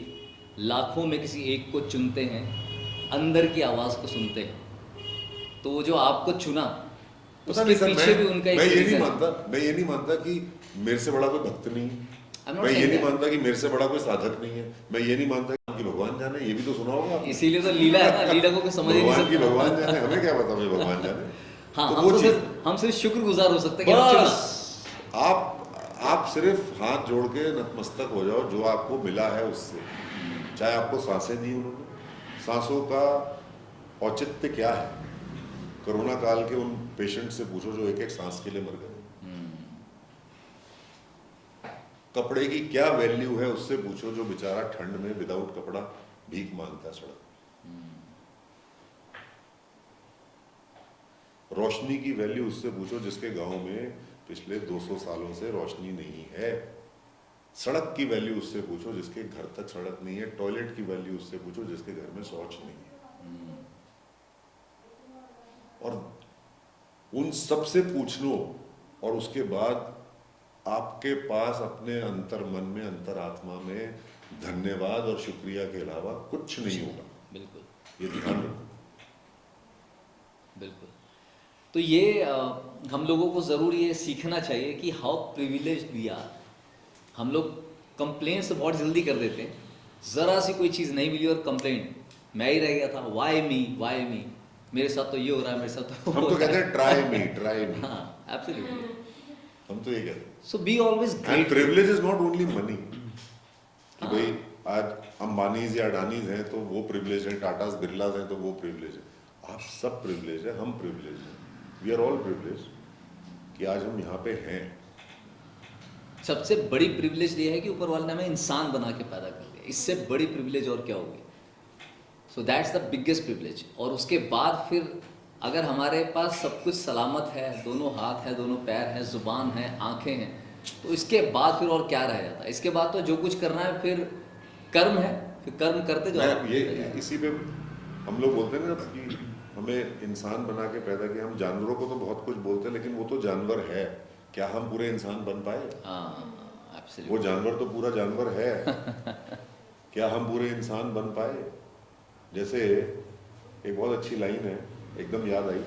लाखों में किसी एक को चुनते हैं, अंदर की आवाज़ को सुनते हैं। तो वो जो आपको चुना, पता उसके नहीं सर, पीछे भी उनका एक मैं ये नहीं reason है। मानता, मैं ये नहीं मानता कि मेरे से बड़ा कोई भक्त नहीं है, I'm not मैं ये saying नहीं that. मानता कि मेरे से बड़ा कोई साधक नहीं है, मैं ये नहीं मानता कि भगवान जाने, ये भी तो सुना होगा आपने। इसीलिए तो लीला है ना, लीला को कोई समझ ही नहीं भगवान की सकता। भगवान जाने, हमें क्या पता भाई भगवान जाने। हाँ, तो हम वो तो चीज, हम सिर्फ शुक्रगुजार हो सकते हैं कि हम चुना। बस आप सिर्फ हाथ जोड़ के नतमस्तक हो जाओ जो आपको मिला है उससे। चाहे आपको सांसें दी उन्होंने, सांसों का औचित्य क्या है? कोरोना काल के उन पेशेंट से पूछो जो एक एक सांस के लिए मर गए। कपड़े की क्या वैल्यू है उससे पूछो जो बेचारा ठंड में विदाउट कपड़ा भीख मांगता है सड़क। रोशनी की वैल्यू उससे पूछो जिसके गांव में पिछले 200 सालों से रोशनी नहीं है। सड़क की वैल्यू उससे पूछो जिसके घर तक सड़क नहीं है। टॉयलेट की वैल्यू उससे पूछो जिसके घर में शौच नहीं है। और उन सब से पूछ लो और उसके बाद आपके पास अपने अंतर मन में, अंतर आत्मा में धन्यवाद और शुक्रिया के अलावा कुछ नहीं होगा। बिल्कुल ये ध्यान रखो। बिल्कुल। तो ये हम लोगों को ज़रूर ये सीखना चाहिए कि हाउ प्रिविलेज्ड वी आर। हम लोग कंप्लेंट से बहुत जल्दी कर देते हैं, ज़रा सी कोई चीज़ नहीं मिली और कंप्लेंट, मैं ही रह गया था, वाई मी, मेरे साथ तो ये हो रहा है, मेरे साथ तो हम तो कहते हैं ट्राई मी। हाँ, एब्सोल्युटली। हम तो ये कहते हैं। So be always and great. Privilege is not only money कि भाई आज अंबानीज या अडानीज हैं तो वो प्रिविलेज है, टाटास बिरलाज हैं तो वो प्रिविलेज है। आप सब प्रिविलेज है, हम प्रिविलेज हैं, वी आर ऑल प्रिविलेज कि आज हम यहाँ पे हैं। सबसे बड़ी प्रिविलेज ये है कि ऊपर वाले ने हमें इंसान बना के पैदा कर दिया। इससे बड़ी प्रिविलेज और क्या होगी? So that's the biggest privilege. और उसके बाद फिर अगर हमारे पास सब कुछ सलामत है, दोनों हाथ है, दोनों पैर हैं, ज़ुबान है, आंखें हैं, तो इसके बाद फिर और क्या रह जाता है? इसके बाद तो जो कुछ करना है फिर कर्म है, फिर कर्म करते जाओ। ये इसी पे हम लोग बोलते हैं ना कि हमें इंसान बना के पैदा किया। हम जानवरों को तो बहुत कुछ बोलते हैं लेकिन वो तो जानवर है, क्या हम पूरे इंसान बन पाए? हाँ, वो एब्सोल्युटली। जानवर तो पूरा जानवर है, क्या हम पूरे इंसान बन पाए? जैसे एक बहुत अच्छी लाइन है, एकदम याद आई,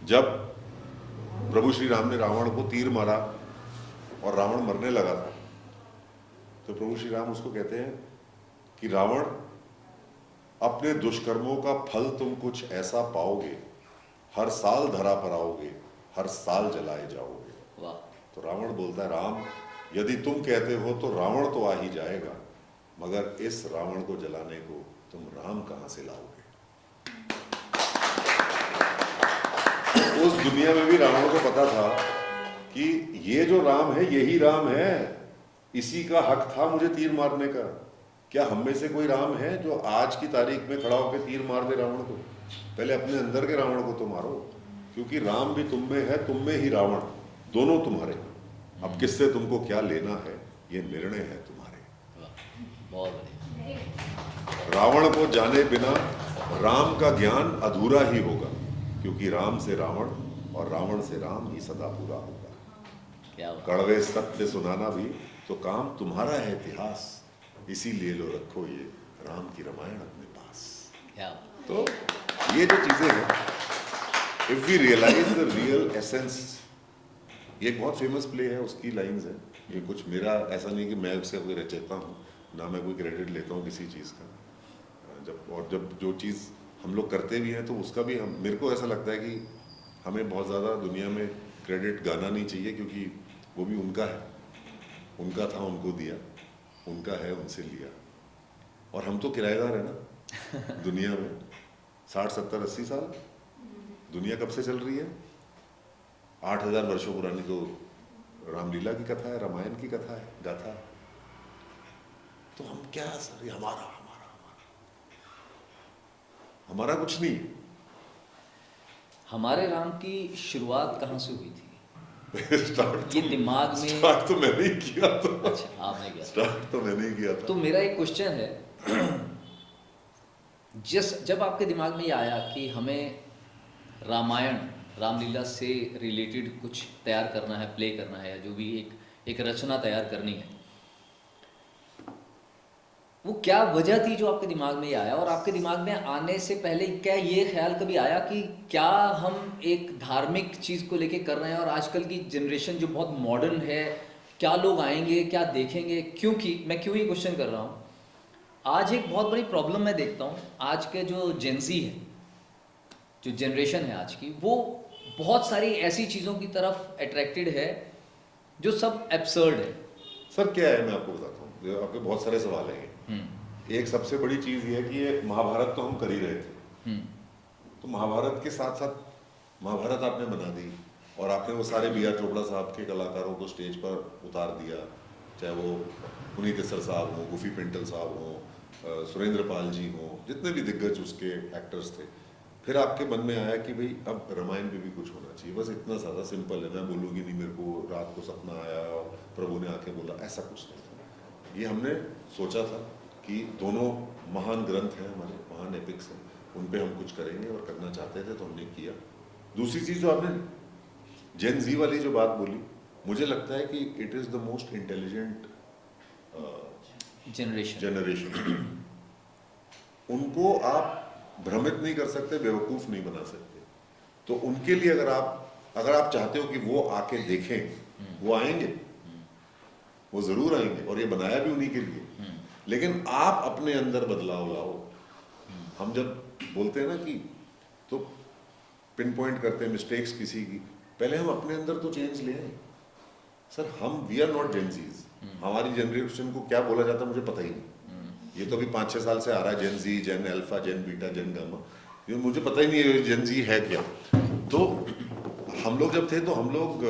जब प्रभु श्री राम ने रावण को तीर मारा और रावण मरने लगा था, तो प्रभु श्री राम उसको कहते हैं कि रावण, अपने दुष्कर्मों का फल तुम कुछ ऐसा पाओगे, हर साल धरा पर आओगे, हर साल जलाए जाओगे। वाह। तो रावण बोलता है, राम यदि तुम कहते हो तो रावण तो आ ही जाएगा, मगर इस रावण को जलाने को तुम राम कहां से लाओगे? उस दुनिया में भी रावण को पता था कि ये जो राम है यही राम है, इसी का हक था मुझे तीर मारने का। क्या हम में से कोई राम है जो आज की तारीख में खड़ा होकर तीर मार दे रावण को? पहले अपने अंदर के रावण को तो मारो, क्योंकि राम भी तुम में है, तुम में ही रावण, दोनों तुम्हारे। अब किससे तुमको क्या लेना है ये निर्णय है तुम्हारे। बहुत बढ़िया। रावण को जाने बिना राम का ज्ञान अधूरा ही होगा, क्योंकि राम से रावण और रावण से राम ही सदा पूरा होगा। क्या बात। कड़वे सत्य सुनाना भी तो काम तुम्हारा है इतिहास, इसीलिए लो रखो ये राम की रामायण अपने पास। क्या बात। तो ये जो चीजें हैं, if we realise the real essence, ये एक बहुत फेमस प्ले है, उसकी लाइंस है। ये कुछ मेरा ऐसा नहीं कि मैं उससे कोई रचयिता हूँ, ना मैं कोई क्रेडिट लेता हूँ किसी चीज़ का। जब जो चीज़ हम लोग करते भी हैं तो उसका भी मेरे को ऐसा लगता है कि हमें बहुत ज़्यादा दुनिया में क्रेडिट गाना नहीं चाहिए, क्योंकि वो भी उनका है, उनका था उनको दिया, उनका है उनसे लिया। और हम तो किराएदार है ना दुनिया में। 60 70 80 साल दुनिया कब से चल रही है? 8000 वर्षों पुरानी तो रामलीला की कथा है, रामायण की कथा है, गाथा। तो हम क्या सर, हमारा हमारा हमारा हमारा कुछ नहीं। हमारे राम की शुरुआत कहाँ से हुई थी? स्टार्ट ये दिमाग में। स्टार्ट तो मैंने ही किया था। अच्छा, आपने किया। स्टार्ट तो मैंने ही किया था। तो मेरा एक क्वेश्चन है, जब आपके दिमाग में ये आया कि हमें रामायण, रामलीला से रिलेटेड कुछ तैयार करना है, प्ले करना है, या जो भी एक रचना तैयार करनी है, वो क्या वजह थी जो आपके दिमाग में ये आया, और आपके दिमाग में आने से पहले क्या ये ख्याल कभी आया कि क्या हम एक धार्मिक चीज़ को लेके कर रहे हैं, और आजकल की जनरेशन जो बहुत मॉडर्न है, क्या लोग आएंगे, क्या देखेंगे? क्योंकि मैं क्यों ये क्वेश्चन कर रहा हूँ, आज एक बहुत बड़ी प्रॉब्लम मैं देखता हूँ, आज के जो जेंजी है, जो जनरेशन है आज की, वो बहुत सारी ऐसी चीज़ों की तरफ अट्रैक्टेड है जो सब एब्सर्ड है। सर क्या है, मैं आपको बताता हूँ, ये आपके बहुत सारे सवाल हैं। एक सबसे बड़ी चीज़ ये है कि ये महाभारत तो हम कर ही रहे थे, तो महाभारत के साथ साथ महाभारत आपने बना दी, और आपने वो सारे बी आर चोपड़ा साहब के कलाकारों को स्टेज पर उतार दिया, चाहे वो पुनीत इस्सर साहब हों, गुफी पिंटल साहब हों, सुरेंद्र पाल जी हों, जितने भी दिग्गज उसके एक्टर्स थे। फिर आपके मन में आया कि भाई अब रामायण पे भी कुछ होना चाहिए, बस इतना ज़्यादा सिंपल है। मैं बोलूँगी नहीं मेरे को रात को सपना आया और प्रभु ने आके बोला, ऐसा कुछ नहीं था। ये हमने सोचा था कि दोनों महान ग्रंथ हैं हमारे, महान एपिक्स हैं, उन पे हम कुछ करेंगे और करना चाहते थे, तो हमने किया। दूसरी चीज़ जो आपने जेन जी वाली जो बात बोली, मुझे लगता है कि it is the most intelligent generation. उनको आप भ्रमित नहीं कर सकते, बेवकूफ़ नहीं बना सकते। तो उनके लिए अगर आप चाहते हो कि वो आके देखें, वो आएंगे, वो ज़रूर आएंगे, और ये बनाया भी उन्हीं के लिए। लेकिन आप अपने अंदर बदलाव लाओ। हम जब बोलते हैं ना कि तो पिन पॉइंट करते हैं मिस्टेक्स किसी की, पहले हम अपने अंदर तो चेंज ले आए। Sir we are not Gen Zs. हमारी जनरेशन को क्या बोला जाता है मुझे पता ही नहीं। ये तो अभी 5-6 साल से आ रहा है, जेन जी, जेन अल्फा, जेन बीटा, जेन गामा, ये मुझे पता ही नहीं है जेन जी है क्या। तो हम लोग जब थे तो हम लोग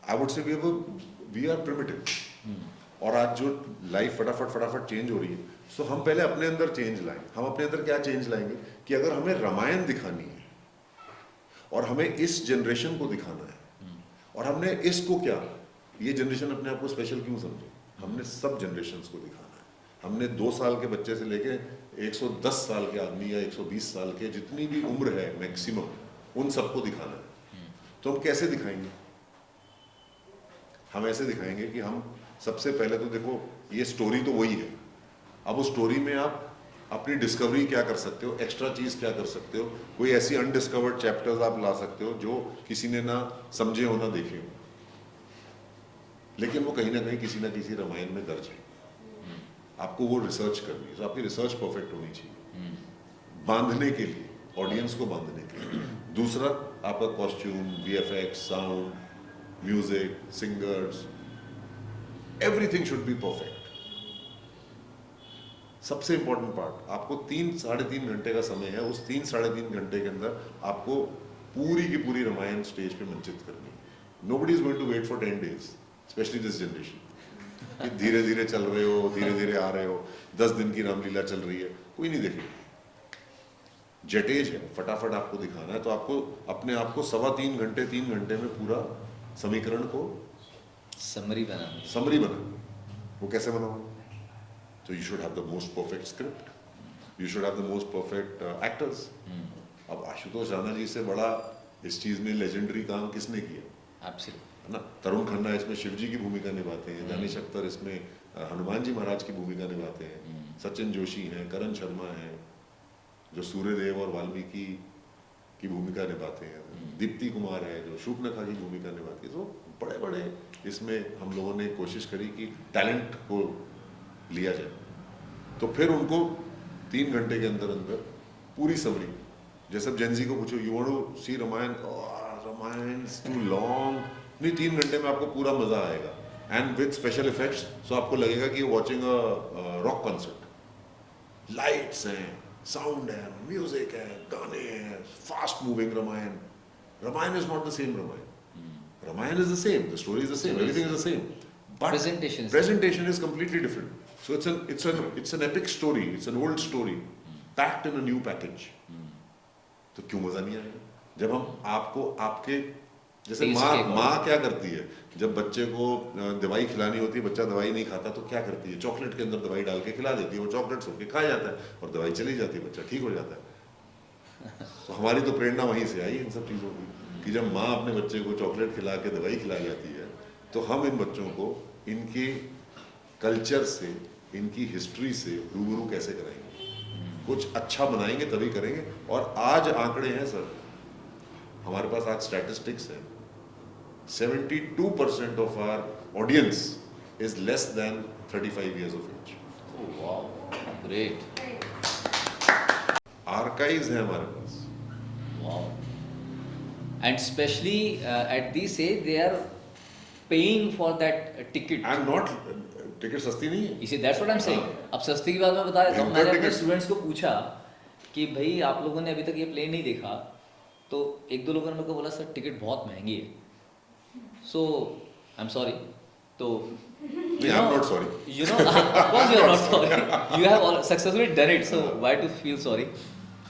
I would say we are primitive. और आज जो लाइफ फटाफट चेंज हो रही है, सो हम पहले अपने अंदर चेंज लाएं। हम अपने अंदर क्या चेंज लाएंगे कि अगर हमें रामायण दिखानी है और हमें इस जनरेशन को दिखाना है, और हमने इसको क्या, ये जनरेशन अपने आप को स्पेशल क्यों समझे, हमने सब जनरेशन्स को दिखाना है। हमने 2 साल के बच्चे से लेके 110 साल के आदमी या 120 साल के, जितनी भी उम्र है मैक्सिमम, उन सबको दिखाना है। तो हम कैसे दिखाएंगे? हम ऐसे दिखाएंगे कि हम सबसे पहले तो देखो, ये स्टोरी तो वही है। अब उस स्टोरी में आप अपनी डिस्कवरी क्या कर सकते हो, एक्स्ट्रा चीज़ क्या कर सकते हो, कोई ऐसी अनडिस्कवर्ड चैप्टर्स आप ला सकते हो जो किसी ने ना समझे हो, ना देखे हो, लेकिन वो कहीं ना कहीं किसी ना किसी रामायण में दर्ज है। आपको वो रिसर्च करनी है, तो आपकी रिसर्च परफेक्ट होनी चाहिए, बांधने के लिए, ऑडियंस को बांधने के लिए। दूसरा, आपका costume, VFX, sound, music, singers, everything should be perfect. सबसे इंपॉर्टेंट पार्ट, आपको 3-3.5 घंटे का समय है। उस 3-3.5 घंटे के अंदर आपको पूरी की पूरी रामायण स्टेज पे मंचित करनी है। Nobody is going to wait for 10 days, specially this generation. धीरे धीरे चल रहे हो, धीरे धीरे आ रहे हो, 10 दिन की रामलीला चल रही है, कोई नहीं देखेगा। जटेज है, फटाफट आपको दिखाना है, तो आपको अपने आप को 3.25 घंटे 3 घंटे में पूरा समीकरण को समरी बना। वो कैसे बनाओ? तो you should have the most perfect script, you should have the most perfect actors. अब आशुतोष राणा जी से बड़ा इस चीज में लेजेंडरी काम किसने किया? है ना। तरुण खन्ना इसमें शिव जी की भूमिका निभाते हैं, दानिश अख्तर इसमें हनुमान जी महाराज की भूमिका निभाते हैं, सचिन जोशी हैं, करण शर्मा हैं जो सूर्यदेव और वाल्मीकि की भूमिका निभाते हैं, दीप्ति कुमार है जो शूर्पणखा की भूमिका निभाती है। तो बड़े बड़े इसमें हम लोगों ने कोशिश करी कि टैलेंट को लिया जाए। तो फिर उनको 3 घंटे के अंदर अंदर पूरी समरी, जैसे जेनजी को पूछो you want to see Ramayan, Ramayan is too long, नहीं 3 घंटे में आपको पूरा मजा आएगा, and with special effects. So आपको लगेगा कि watching a rock concert. Lights हैं, साउंड है, म्यूजिक है, गाने हैं, fast moving Ramayana. Ramayan is not the same Ramayana. Ramayan is the same, the story is the same, everything is the same, but presentation is completely different. So it's an epic story, it's an old story packed in a new package. तो क्यों मजा नहीं आएगा? जब हम आपको आपके जैसे माँ क्या करती है, जब बच्चे को दवाई खिलानी होती है, बच्चा दवाई नहीं खाता तो क्या करती है? चॉकलेट के अंदर दवाई डाल के खिला देती है, वो चॉकलेट सो के खा जाता है और दवाई चली जाती है, बच्चा ठीक हो जाता है। तो हमारी तो प्रेरणा वहीं से आई इन सब चीज़ों की, कि जब माँ अपने बच्चे को चॉकलेट खिला के दवाई खिला जाती है, तो हम इन बच्चों को इनके कल्चर से इनकी हिस्ट्री से रूबरू कैसे कराएंगे, कुछ अच्छा बनाएंगे तभी करेंगे। और आज आंकड़े हैं सर, हमारे पास आज स्टैटिस्टिक्स है, 72% of our audience is less than 35 years of age। Wow, great, archives है हमारे पास। Wow. And specially at this age they are paying for that ticket. And not, ticket सस्ती नहीं है। इसी that's what I am saying. अब सस्ती की बात मैं बता देता हूँ। भयंकर मैंने अपने ticket। स्टूडेंट्स को पूछा कि भाई आप लोगों ने अभी तक ये प्ले नहीं देखा, तो एक दो लोगों ने मेरे को बोला सर टिकट बहुत महंगी है। सो आई एम सॉरी। तो नहीं, I am not sorry. You know, of course you are not sorry. You have all successfully done it, so why to feel sorry?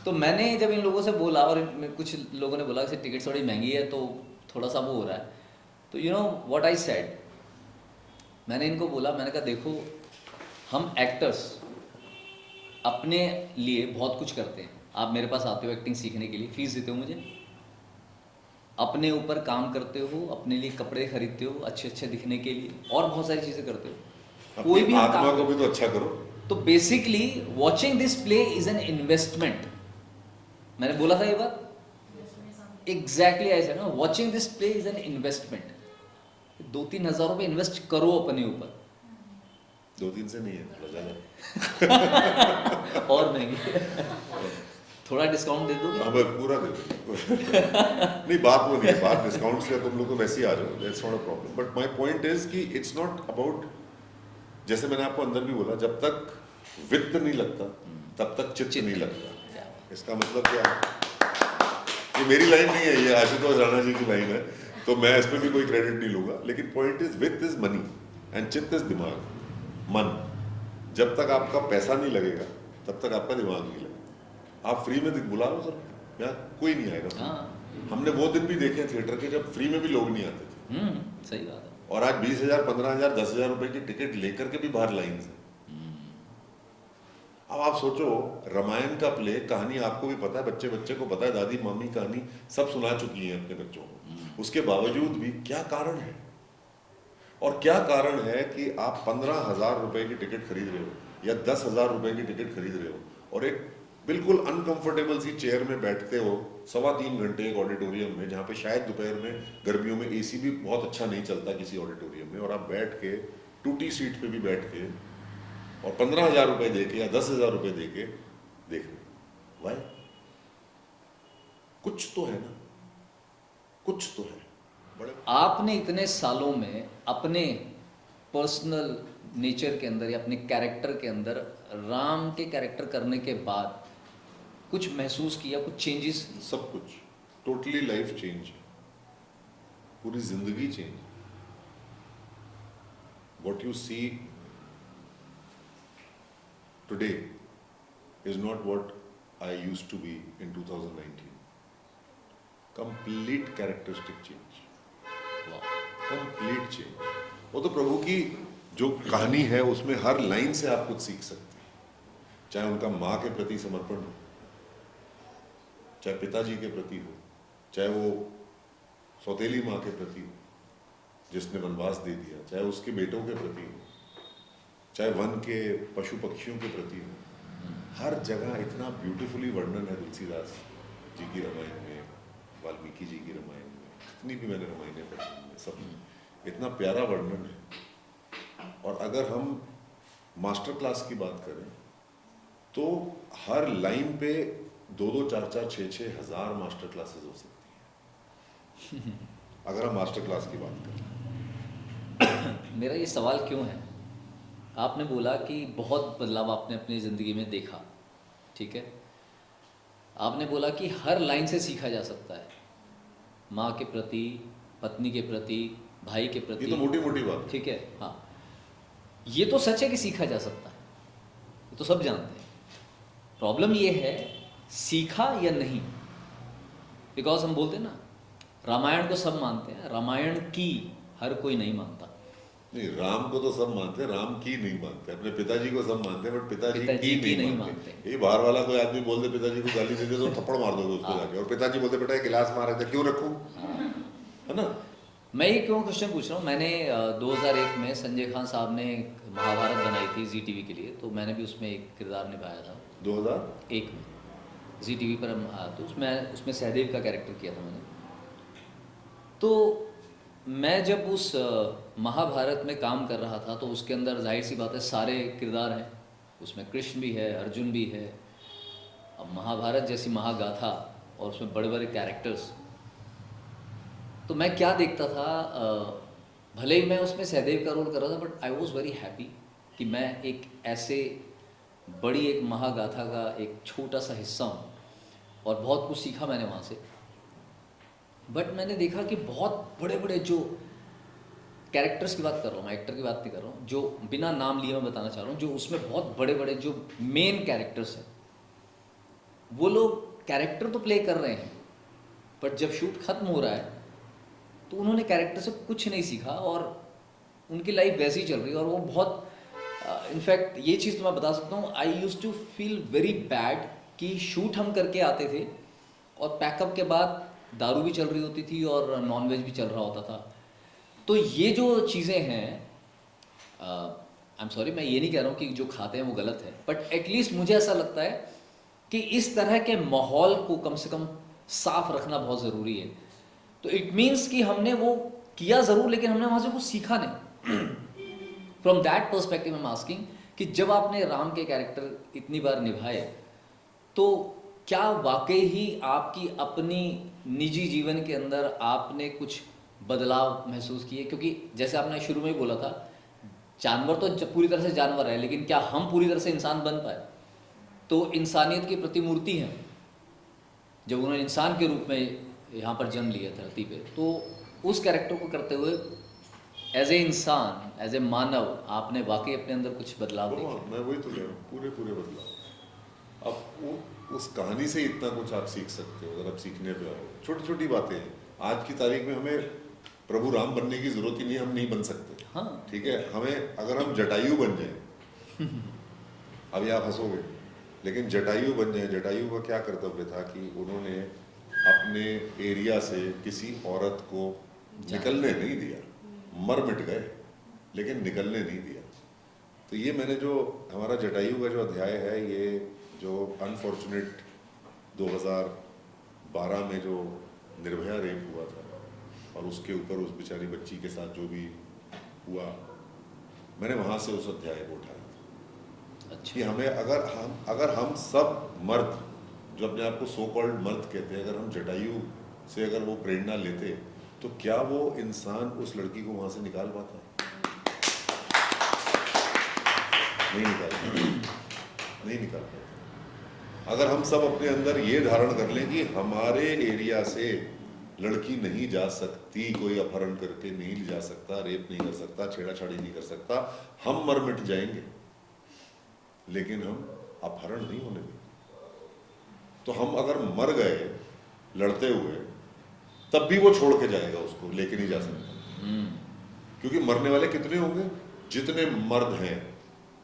तो मैंने जब इन लोगों से बोला और कुछ लोगों ने बोला कि टिकट थोड़ी महंगी है तो थोड़ा सा वो हो रहा है, तो you know what I said, मैंने इनको बोला, मैंने कहा देखो हम एक्टर्स अपने लिए बहुत कुछ करते हैं। आप मेरे पास आते हो एक्टिंग सीखने के लिए, फीस देते हो मुझे, अपने ऊपर काम करते हो, अपने लिए कपड़े खरीदते हो अच्छे अच्छे दिखने के लिए, और बहुत सारी चीज़ें करते हो। कोई भी आत्मा काम को भी तो अच्छा करो। तो basically watching this play is an investment. मैंने बोला था ये बात एग्जैक्टली ऐसे ना, watching this play is an investment. 2-3 हज़ार रुपये इन्वेस्ट करो अपने ऊपर। 2-3 से नहीं है, थोड़ा ज्यादा। और महंगी थोड़ा डिस्काउंट दे दोगे? हाँ, मैं पूरा दे दूंगा। नहीं, बात वो नहीं है, बात डिस्काउंट से तुम लोग तो वैसे ही आ जाओ, that's not a problem. But my point is कि इट्स नॉट अबाउट, जैसे मैंने आपको अंदर भी बोला, जब तक वित्त नहीं लगता तब तक चित्त नहीं लगता। इसका मतलब क्या है? ये मेरी लाइन नहीं है, ये आशुतोष राणा जी की लाइन है, तो मैं इसमें भी कोई क्रेडिट नहीं लूंगा। लेकिन पॉइंट इज वित्त इज मनी एंड चित्त इज दिमाग, मन। जब तक आपका पैसा नहीं लगेगा तब तक आपका दिमाग नहीं लगेगा। आप फ्री में बुला लो सर, यहाँ कोई नहीं आएगा। हाँ, हमने वो दिन भी देखे थिएटर के जब फ्री में भी लोग नहीं आते थे, सही बात है। और आज 20,000, 15,000, 10,000 रुपए की टिकट लेकर के भी बाहर लाइन से। अब आप सोचो, रामायण का प्ले, कहानी आपको भी पता है, बच्चे बच्चे को पता है, दादी मम्मी कहानी सब सुना चुकी हैं अपने बच्चों को। उसके बावजूद भी क्या कारण है? और क्या कारण है कि आप 15,000 रुपए की टिकट खरीद रहे हो या 10,000 रुपए की टिकट खरीद रहे हो और एक बिल्कुल अनकंफर्टेबल सी चेयर में बैठते हो 3.25 घंटे एक ऑडिटोरियम में, जहाँ पे शायद दोपहर में गर्मियों में एसी भी बहुत अच्छा नहीं चलता किसी ऑडिटोरियम में, और आप बैठ के टूटी सीट पे भी बैठ के और 15,000 रुपए दे के या 10,000 रुपए दे के देख रहे। वाई? कुछ तो है ना, कुछ तो है। बड़े आपने इतने सालों में अपने पर्सनल नेचर के अंदर या अपने कैरेक्टर के अंदर राम के कैरेक्टर करने के बाद कुछ महसूस किया, कुछ चेंजेस? सब कुछ टोटली लाइफ चेंज, पूरी जिंदगी change. What you see today is not what I used to be in 2019। Complete characteristic change, complete change. वो तो प्रभु की जो कहानी है उसमें हर लाइन से आप कुछ सीख सकते हैं, चाहे उनका माँ के प्रति समर्पण हो, चाहे पिताजी के प्रति हो, चाहे वो सौतेली माँ के प्रति हो जिसने वनवास दे दिया, चाहे उसके बेटों के प्रति हो, चाहे वन के पशु पक्षियों के प्रति हो। हर जगह इतना ब्यूटीफुली वर्णन है तुलसीदास जी की रामायण में, वाल्मीकि जी की रामायण में, जितनी भी मैंने रामायणें पढ़ी हैं सब में इतना प्यारा वर्णन है। और अगर हम मास्टर क्लास की बात करें तो हर लाइन पे 2-2, 4-4, 6-6 हज़ार मास्टर क्लासेस हो सकती हैं अगर हम मास्टर क्लास की बात करें। मेरा ये सवाल क्यों है, आपने बोला कि बहुत बदलाव आपने अपनी ज़िंदगी में देखा, ठीक है। आपने बोला कि हर लाइन से सीखा जा सकता है, माँ के प्रति, पत्नी के प्रति, भाई के प्रति। ये तो मोटी मोटी बात है, ठीक है। हाँ, ये तो सच है कि सीखा जा सकता है, ये तो सब जानते हैं। प्रॉब्लम ये है सीखा या नहीं। बिकॉज हम बोलते हैं ना, रामायण को सब मानते हैं, रामायण की हर कोई नहीं मानता। नहीं, राम को तो सब मानते हैं, राम की नहीं मानते। अपने पिताजी को सब मानते हैं बट पिताजी की नहीं मानते। ये बाहर वाला कोई आदमी बोल दे पिताजी को गाली दे दे तो थप्पड़ मार दोगे उसको जाके, और पिताजी बोलते बेटा गिलास मारे थे क्यों रखूं, है ना। मैं ये क्यों क्वेश्चन पूछ रहा हूँ, मैंने 2001 में संजय खान साहब ने एक महाभारत बनाई थी जी टीवी के लिए, तो मैंने भी उसमें एक किरदार निभाया था 2000 एक में, जी टीवी पर हम आया तो उसमें उसमें सहदेव का कैरेक्टर किया था मैंने। तो मैं जब उस महाभारत में काम कर रहा था तो उसके अंदर जाहिर सी बात है सारे किरदार हैं, उसमें कृष्ण भी है, अर्जुन भी है। अब महाभारत जैसी महागाथा और उसमें बड़े बड़े कैरेक्टर्स, तो मैं क्या देखता था, भले ही मैं उसमें सहदेव का रोल कर रहा था, but I was very happy कि मैं एक ऐसे बड़ी एक महागाथा का एक छोटा सा हिस्सा हूँ, और बहुत कुछ सीखा मैंने वहाँ से। बट मैंने देखा कि बहुत बड़े बड़े जो कैरेक्टर्स की बात कर रहा हूँ मैं, एक्टर की बात नहीं कर रहा हूँ, जो बिना नाम लिए मैं बताना चाह रहा हूँ, जो उसमें बहुत बड़े बड़े जो मेन कैरेक्टर्स हैं, वो लोग कैरेक्टर तो प्ले कर रहे हैं, बट जब शूट खत्म हो रहा है तो उन्होंने कैरेक्टर से कुछ नहीं सीखा और उनकी लाइफ वैसी ही चल रही है। और वो बहुत इनफैक्ट ये चीज़ तो मैं बता सकता हूँ, I use to feel very bad कि शूट हम करके आते थे और पैकअप के बाद दारू भी चल रही होती थी और नॉनवेज भी चल रहा होता था। तो ये जो चीज़ें हैं, आई एम सॉरी, मैं ये नहीं कह रहा हूँ कि जो खाते हैं वो गलत है, बट एटलीस्ट मुझे ऐसा लगता है कि इस तरह के माहौल को कम से कम साफ रखना बहुत ज़रूरी है। तो इट मीन्स कि हमने वो किया ज़रूर, लेकिन हमने वहाँ से कुछ सीखा नहीं। From that perspective I am asking कि जब आपने राम के कैरेक्टर इतनी बार निभाए, तो क्या वाकई ही आपकी अपनी निजी जीवन के अंदर आपने कुछ बदलाव महसूस किए? क्योंकि जैसे आपने शुरू में ही बोला था, जानवर तो पूरी तरह से जानवर है, लेकिन क्या हम पूरी तरह से इंसान बन पाए? तो इंसानियत की प्रतिमूर्ति हैं, जब उन्होंने इंसान के रूप में यहाँ पर जन्म लिया धरती पे, तो उस कैरेक्टर को करते हुए एज ए इंसान, एज ए मानव, आपने वाकई अपने अंदर कुछ बदलाव देखे? मैं वही तो कह रहा हूँ, पूरे पूरे बदलाव। अब उस कहानी से इतना कुछ आप सीख सकते हो अगर आप सीखने पे आओ। छोटी छोटी बातें हैं, आज की तारीख में हमें प्रभु राम बनने की जरूरत ही नहीं, हम नहीं बन सकते। हाँ, ठीक है, हमें अगर हम जटायु बन जाए अभी आप हंसोगे, लेकिन जटायु बन जाए, जटायु का क्या कर्तव्य था कि उन्होंने अपने एरिया से किसी औरत को निकलने नहीं दिया, मर मिट गए लेकिन निकलने नहीं दिया। तो ये मैंने जो हमारा जटायु का जो अध्याय है, ये जो अनफॉर्चुनेट 2012 में जो निर्भया रेप हुआ था और उसके ऊपर उस बेचारी बच्ची के साथ जो भी हुआ, मैंने वहाँ से उस अध्याय को उठाया था। अच्छा। कि हमें अगर हम सब मर्द जो अपने आप को सो कॉल्ड मर्द कहते हैं, अगर हम जटायु से अगर वो प्रेरणा लेते, तो क्या वो इंसान उस लड़की को वहां से निकाल पाता? नहीं निकाल पाता। अगर हम सब अपने अंदर ये धारण कर लें कि हमारे एरिया से लड़की नहीं जा सकती, कोई अपहरण करके नहीं जा सकता, रेप नहीं कर सकता, छेड़ाछाड़ी नहीं कर सकता, हम मर मिट जाएंगे, लेकिन हम अपहरण नहीं होने देंगे। तो हम अगर मर गए लड़ते हुए, तब भी वो छोड़ के जाएगा, उसको लेके नहीं जा सकता। क्योंकि मरने वाले कितने होंगे? जितने मर्द हैं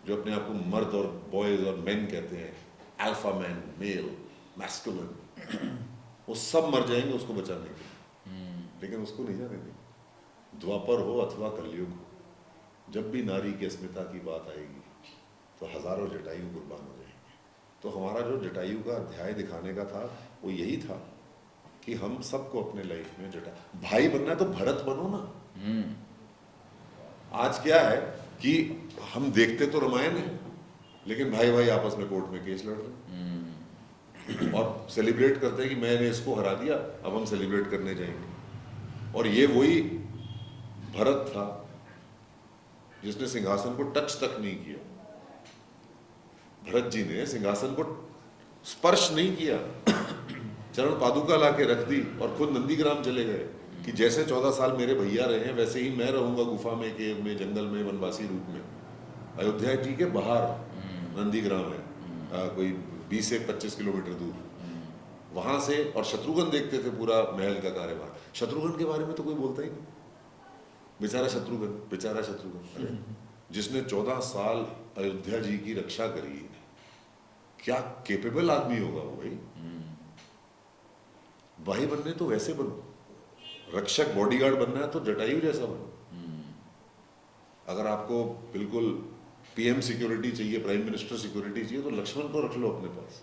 जो अपने आप को मर्द और बॉयज और मेन कहते हैं, अल्फा मैन, मेल, मैस्कुलिन, वो सब मर जाएंगे उसको बचाने के लिए, लेकिन उसको नहीं जाने देंगे। द्वापर हो अथवा कलयुग हो, जब भी नारी की अस्मिता की बात आएगी तो हजारों जटायु कुर्बान हो जाएंगे। तो हमारा जो जटायु का अध्याय दिखाने का था वो यही था कि हम सबको अपने लाइफ में भाई बनना है तो भरत बनो ना। आज क्या है कि हम देखते तो रामायण है, लेकिन भाई भाई आपस में कोर्ट में केस लड़ रहे हैं और सेलिब्रेट करते हैं कि मैंने इसको हरा दिया, अब हम सेलिब्रेट करने जाएंगे। और ये वही भरत था जिसने सिंहासन को टच तक नहीं किया। भरत जी ने सिंहासन को स्पर्श नहीं किया, चरण पादुका लाके रख दी और खुद नंदीग्राम चले गए कि जैसे 14 साल मेरे भैया रहे हैं वैसे ही मैं रहूंगा, गुफा में, केव में, जंगल में, वनवासी रूप में। अयोध्या जी के बाहर नंदीग्राम है, कोई 20 से 25 किलोमीटर दूर, वहां से। और शत्रुघ्न देखते थे पूरा महल का कार्यभार। शत्रुघ्न के बारे में तो कोई बोलता ही नहीं, बेचारा शत्रुघ्न, जिसने 14 साल अयोध्या जी की रक्षा करी। क्या केपेबल आदमी होगा वो भाई। भाई बनने तो वैसे बनो रक्षक बॉडीगार्ड बनना है तो जटायु जैसा बनो। अगर आपको बिल्कुल पीएम सिक्योरिटी चाहिए, प्राइम मिनिस्टर सिक्योरिटी चाहिए, तो लक्ष्मण को रख लो अपने पास।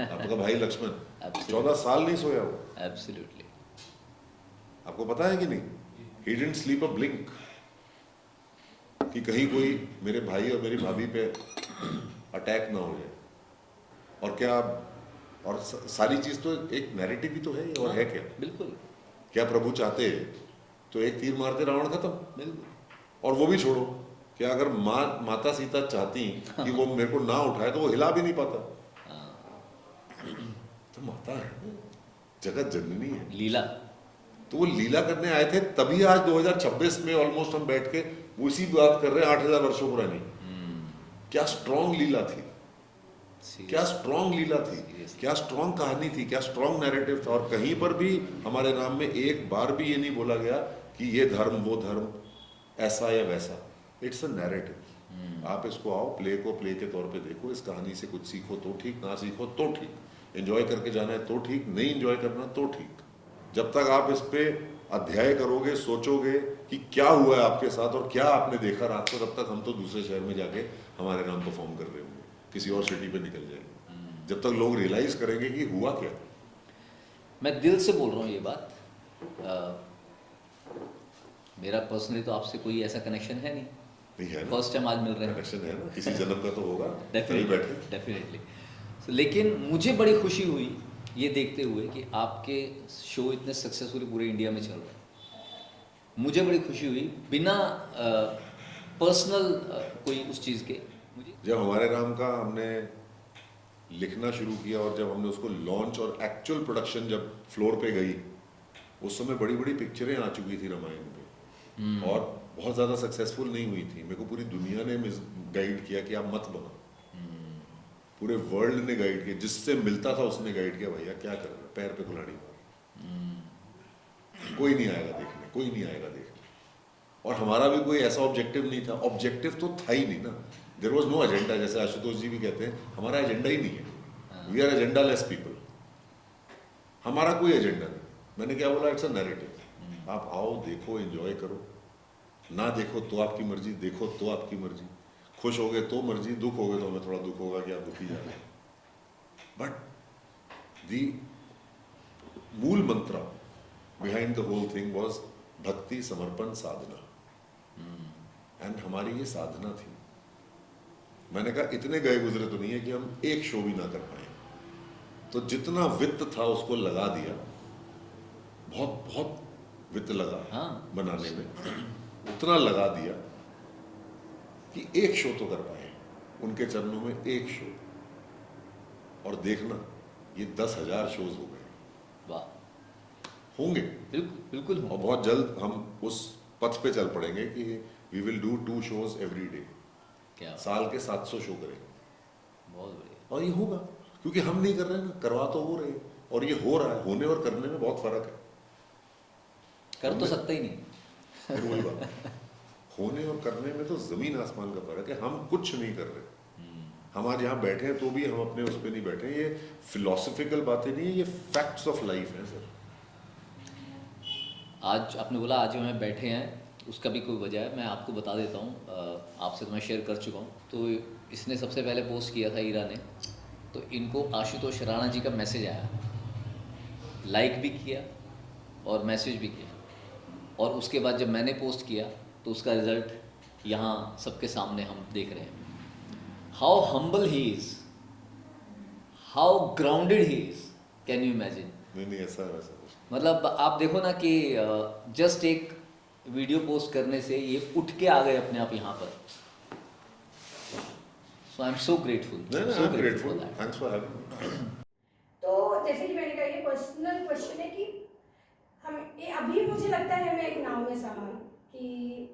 आपका भाई लक्ष्मण Absolutely. 14 साल नहीं सोया वो, एब्सोल्युटली। आपको पता है कि नहीं? He didn't sleep a blink, कि कहीं कोई मेरे भाई और मेरी भाभी पे अटैक ना हो जाए। और क्या, और सारी चीज तो एक नैरेटिव ही तो है, और है क्या? बिल्कुल क्या प्रभु चाहते तो एक तीर मारते रावण खत्म। बिल्कुल। और वो भी छोड़ो, क्या अगर माता सीता चाहती कि वो मेरे को ना उठाए तो वो हिला भी नहीं पाता। तो माता है, जगत जननी है, लीला। तो वो लीला करने आए थे, तभी आज 2026 में ऑलमोस्ट हम बैठ के उसी बात कर रहे हैं 8000 वर्षों पुरानी। क्या स्ट्रॉन्ग लीला थी, क्या स्ट्रॉन्ग लीला थी, क्या स्ट्रॉन्ग कहानी थी, क्या स्ट्रॉन्ग नैरेटिव था। और कहीं पर भी हमारे नाम में एक बार भी ये नहीं बोला गया कि ये धर्म वो धर्म, ऐसा या वैसा। It's a narrative. आप इसको आओ, प्ले को प्ले के तौर पे देखो, इस कहानी से कुछ सीखो तो ठीक, ना सीखो तो ठीक, एंजॉय करके जाना है तो ठीक, नहीं एंजॉय करना तो ठीक। जब तक आप इस पे अध्याय करोगे, सोचोगे कि क्या हुआ है आपके साथ और क्या आपने देखा रात को, तब तक हम तो दूसरे शहर में जाके हमारे नाम परफॉर्म कर रहे होंगे, किसी और सिटी पे निकल जाएंगे। जब तक लोग रियलाइज करेंगे कि हुआ क्या। मैं दिल से बोल रहा हूँ ये बात। मेरा पर्सनली तो आपसे कोई ऐसा कनेक्शन है नहीं, नहीं है ना, फर्स्ट टाइम आज मिल रहे हैं। कनेक्शन है ना, किसी जन्म का तो होगा, तभी बैठे। डेफिनेटली। लेकिन मुझे बड़ी खुशी हुई ये देखते हुए कि आपके शो इतने सक्सेसफुली पूरे इंडिया में चल रहे हैं। मुझे बड़ी खुशी हुई, बिना पर्सनल कोई उस चीज़ के। मुझे जब हमारे नाम का हमने लिखना शुरू किया और जब हमने उसको लॉन्च और एक्चुअल प्रोडक्शन जब फ्लोर पे गई, उस समय बड़ी बड़ी पिक्चरें आ चुकी थी रामायण पे, और बहुत ज़्यादा सक्सेसफुल नहीं हुई थी। मेरे को पूरी दुनिया ने गाइड किया कि आप मत बनो, पूरे वर्ल्ड ने गाइड किया, जिससे मिलता था उसने गाइड किया, भैया क्या कर रहे हो, पैर पे कुल्हाड़ी मार, कोई नहीं आएगा देखने, कोई नहीं आएगा देखने। और हमारा भी कोई ऐसा ऑब्जेक्टिव नहीं था, ऑब्जेक्टिव तो था ही नहीं ना, देयर वाज नो एजेंडा। जैसे आशुतोष जी भी कहते हैं, हमारा एजेंडा ही नहीं है, we are agenda less people, हमारा कोई एजेंडा नहीं। मैंने क्या बोला, इट्स अ नैरेटिव। आप आओ, देखो, एंजॉय करो, ना देखो तो आपकी मर्जी, देखो तो आपकी मर्जी, खुश हो गए तो मर्जी, दुख हो गए तो हमें थोड़ा दुख होगा कि आप दुखी जा रहे हैं। बट दी मूल मंत्र behind the whole thing was भक्ति, समर्पण, साधना। एंड हमारी ये साधना थी। मैंने कहा इतने गए गुजरे तो नहीं है कि हम एक शो भी ना कर पाए, तो जितना वित्त था उसको लगा दिया, बहुत बहुत वित्त लगा हाँ। बनाने में, उतना लगा दिया कि एक शो तो कर पाए, उनके चरणों में एक शो। और देखना, ये 10,000 शोज हो गए, वाह, होंगे बिल्कुल बिल्कुल और बहुत जल्द हम उस पथ पे चल पड़ेंगे कि we will do 2 shows every day. क्या साल के 700 शो करेंगे, बहुत बढ़िया। और ये होगा, क्योंकि हम नहीं कर रहे हैं ना, करवा तो हो रहे हैं, और ये हो रहा है। होने और करने में बहुत फर्क है। कर तो सकते ही नहीं। फिर वही बात, होने और करने में तो जमीन आसमान का फर्क है। हम कुछ नहीं कर रहे, हम आज यहाँ बैठे हैं तो भी हम अपने उस पर नहीं बैठे। ये फिलोसफिकल बातें नहीं है, ये फैक्ट्स ऑफ लाइफ है सर। आज आपने बोला आज हमें बैठे हैं, उसका भी कोई वजह है, मैं आपको बता देता हूँ। आपसे तो मैं शेयर कर चुका हूँ। तो इसने सबसे पहले पोस्ट किया था ईरा ने, तो इनको आशुतोष राणा जी का मैसेज आया, लाइक भी किया और मैसेज भी किया। और उसके बाद जब मैंने पोस्ट किया तो उसका रिजल्ट यहाँ सबके सामने हम देख रहे हैं। How humble he is, how grounded he is, can you imagine. नहीं ऐसा वैसा कुछ। मतलब आप देखो ना कि जस्ट एक वीडियो पोस्ट करने से ये उठ के आ गए अपने आप यहाँ पर। सो आई एम सो ग्रेटफुल, नहीं, grateful, thanks for having me. तो जैसे कि मैंने कहा, ये पर्सनल क्वेश्चन है कि हम ये अभी मुझे लगता है मैं एक नाव में सवार हूँ कि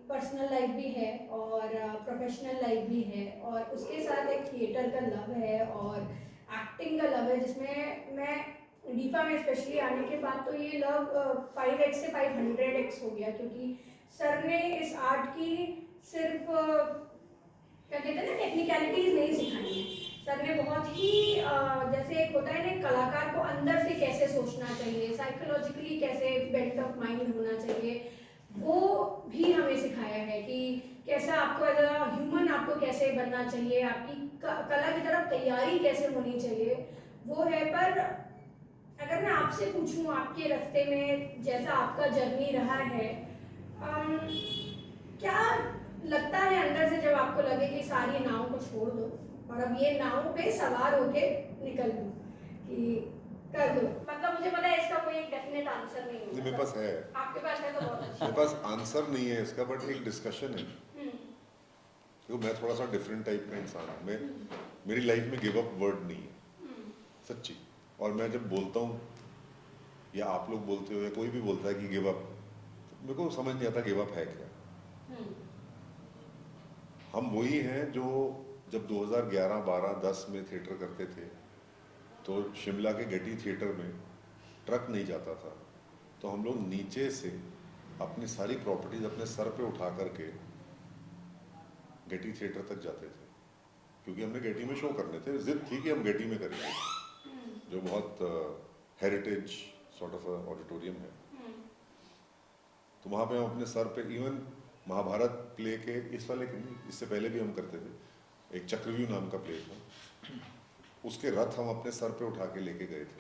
पर्सनल लाइफ भी है और प्रोफेशनल लाइफ भी है, और उसके साथ एक थिएटर का लव है और एक्टिंग का लव है, जिसमें मैं डीफा में स्पेशली आने के बाद तो ये लव 5x से 500x हो गया, क्योंकि सर ने इस आर्ट की सिर्फ क्या कहते हैं ना, टेक्निकलिटीज नहीं सिखाई है, सर ने बहुत ही जैसे एक होता है ना कलाकार को अंदर से कैसे सोचना चाहिए, साइकोलॉजिकली कैसे बेंट ऑफ माइंड होना चाहिए, वो भी हमें सिखाया है कि कैसा आपको एज अ ह्यूमन आपको कैसे बनना चाहिए, आपकी कला की तरफ तैयारी कैसे होनी चाहिए, वो है। पर अगर मैं आपसे पूछूं आपके रास्ते में जैसा आपका जर्नी रहा है, क्या लगता है अंदर से जब आपको लगे कि सारी नाव को छोड़ दो और अब ये नाव पे सवार होके निकल दो कि कर दो? मतलब मुझे पता है इसका कोई एक डेफिनेट आंसर नहीं होगा। मेरे पास है, आपके पास है तो बहुत अच्छा। मेरे पास आंसर नहीं है इसका, बट एक डिस्कशन है। क्योंकि मैं थोड़ा सा डिफरेंट टाइप का इंसान हूँ। मैं मेरी लाइफ में गिव अप वर्ड नहीं है, सच्ची। और मैं जब बोलता हूँ या आप लोग बोलते हो या कोई भी बोलता है कि गिव अप, तो मेरे को समझ नहीं आता गिव अप है क्या। हम वही हैं जो जब 2011, 12, 10 में थिएटर करते थे तो शिमला के गेटी थिएटर में ट्रक नहीं जाता था, तो हम लोग नीचे से अपनी सारी प्रॉपर्टीज अपने सर पे उठा करके गेटी थिएटर तक जाते थे, क्योंकि हमने गेटी में शो करने थे। जिद थी कि हम गेटी में करेंगे, जो बहुत हेरिटेज सॉर्ट ऑफ ऑडिटोरियम है। तो वहाँ पे हम अपने सर पे, इवन महाभारत प्ले के इस वाले के नहीं, इससे पहले भी हम करते थे, एक चक्रव्यूह नाम का प्ले था, उसके रथ हम अपने सर पे उठा के लेके गए थे।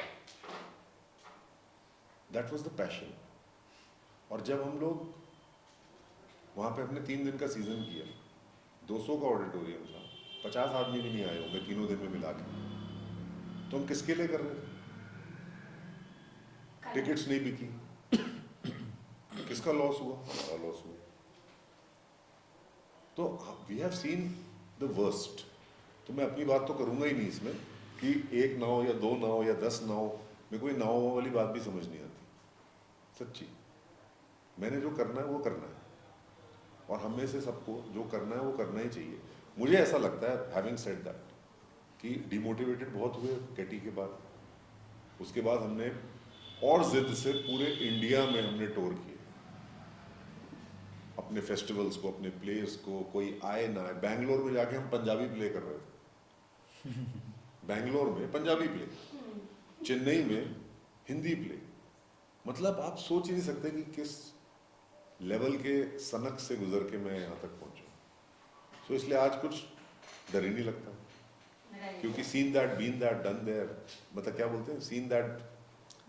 That was the passion. और जब हम लोग वहाँ पे अपने 3 दिन का सीजन किया, 200 का ऑडिटोरियम था, 50 आदमी भी नहीं आए होंगे तीनों दिन में मिला के, तो हम किसके लिए कर रहे थे? टिकट्स नहीं बिकी, किसका लॉस हुआ? हमारा लॉस हुआ। तो we have seen the worst. तो मैं अपनी बात तो करूंगा ही नहीं इसमें कि 1 नाव या 2 नाव या 10 नाव, मेरे को ये नाव वाली बात भी समझ नहीं आती, सच्ची। मैंने जो करना है वो करना है, और हम में से सबको जो करना है वो करना ही चाहिए। मुझे ऐसा लगता है, हैविंग सेड दैट, कि डिमोटिवेटेड बहुत हुए गेटी के बाद। उसके बाद हमने और जिद से पूरे इंडिया में हमने टूर किए, अपने फेस्टिवल्स को, अपने प्लेस को, कोई आए ना आए। बैंगलोर में जाके हम पंजाबी प्ले कर रहे थे, बैंगलोर में पंजाबी प्ले, चेन्नई में हिंदी प्ले। मतलब आप सोच ही नहीं सकते कि किस लेवल के सनक से गुजर के मैं यहाँ तक पहुँचा। सो इसलिए आज कुछ डर ही नहीं लगता, क्योंकि seen that, been that, done there, मतलब क्या बोलते हैं, seen that,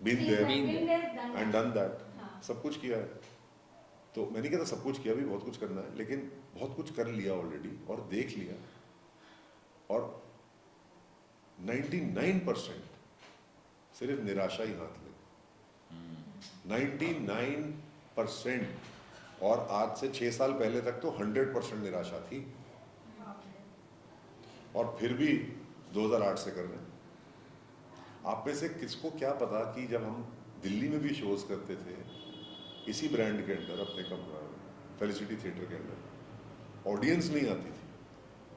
been there and done that, सब कुछ किया है। तो मैं नहीं कहता सब कुछ किया, भी बहुत कुछ करना है, लेकिन बहुत कुछ कर लिया ऑलरेडी और देख लिया। और 99% सिर्फ निराशा ही हाथ लगी, 99%। और आज से 6 साल पहले तक तो 100% निराशा थी, और फिर भी 2008 से कर रहे हैं। आप में से किसको क्या पता कि जब हम दिल्ली में भी शोज करते थे इसी ब्रांड के अंदर, अपने फेलिसिटी थिएटर के अंदर, ऑडियंस नहीं आती थी।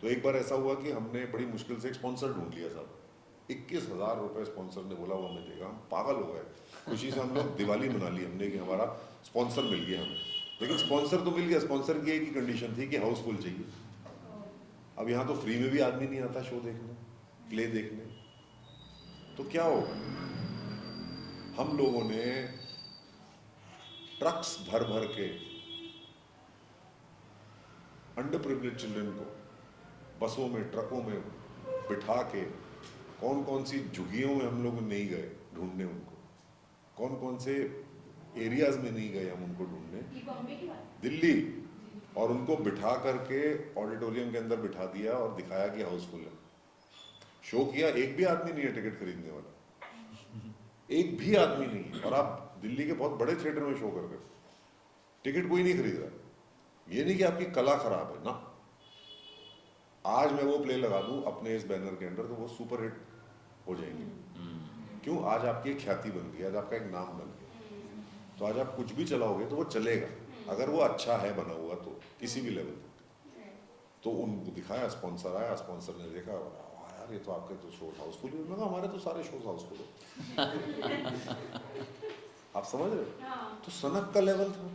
तो एक बार ऐसा हुआ कि हमने बड़ी मुश्किल से एक स्पॉन्सर ढूंढ लिया साहब, 21,000 रुपये स्पॉन्सर ने बोला वो हमें देगा। हम पागल हो गए, खुशी से हम लोग दिवाली मना ली हमने कि हमारा स्पॉन्सर मिल गया हमें। लेकिन स्पॉन्सर तो मिल गया, स्पॉन्सर की एक ही कंडीशन थी कि हाउसफुल चाहिए। अब यहाँ तो फ्री में भी आदमी नहीं आता शो देखने, प्ले देखने, तो क्या होगा? हम लोगों ने ट्रक्स भर भर के अंडर प्रिविलेज चिल्ड्रन को बसों में, ट्रकों में बिठा के, कौन कौन सी झुग्गियों में हम लोग नहीं गए ढूंढने उनको, कौन कौन से एरियाज में नहीं गए हम उनको ढूंढने, दिल्ली, और उनको बिठा करके ऑडिटोरियम के अंदर बिठा दिया और दिखाया कि हाउसफुल है। शो किया, एक भी आदमी नहीं है टिकट खरीदने वाला, एक भी आदमी नहीं है। और आप दिल्ली के बहुत बड़े थिएटर में शो कर रहे हो, टिकट कोई नहीं खरीद रहा। ये नहीं कि आपकी कला खराब है ना, आज मैं वो प्ले लगा दूं अपने इस बैनर के अंदर तो वो सुपर हिट हो जाएंगे। क्यों? आज आपकी एक ख्याति बन गई, आज आपका एक नाम बन गया। तो आज आप कुछ भी चलाओगे तो वो चलेगा, अगर वो अच्छा है बना हुआ तो, किसी भी लेवल तक। तो उनको दिखाया, स्पॉन्सर आया, स्पॉन्सर ने देखा, यार ये तो आपके तो शोज हाउसफुल है। मैं हमारे तो सारे शोज हाउसफुल है। आप समझ रहे हो? तो सनक का लेवल था,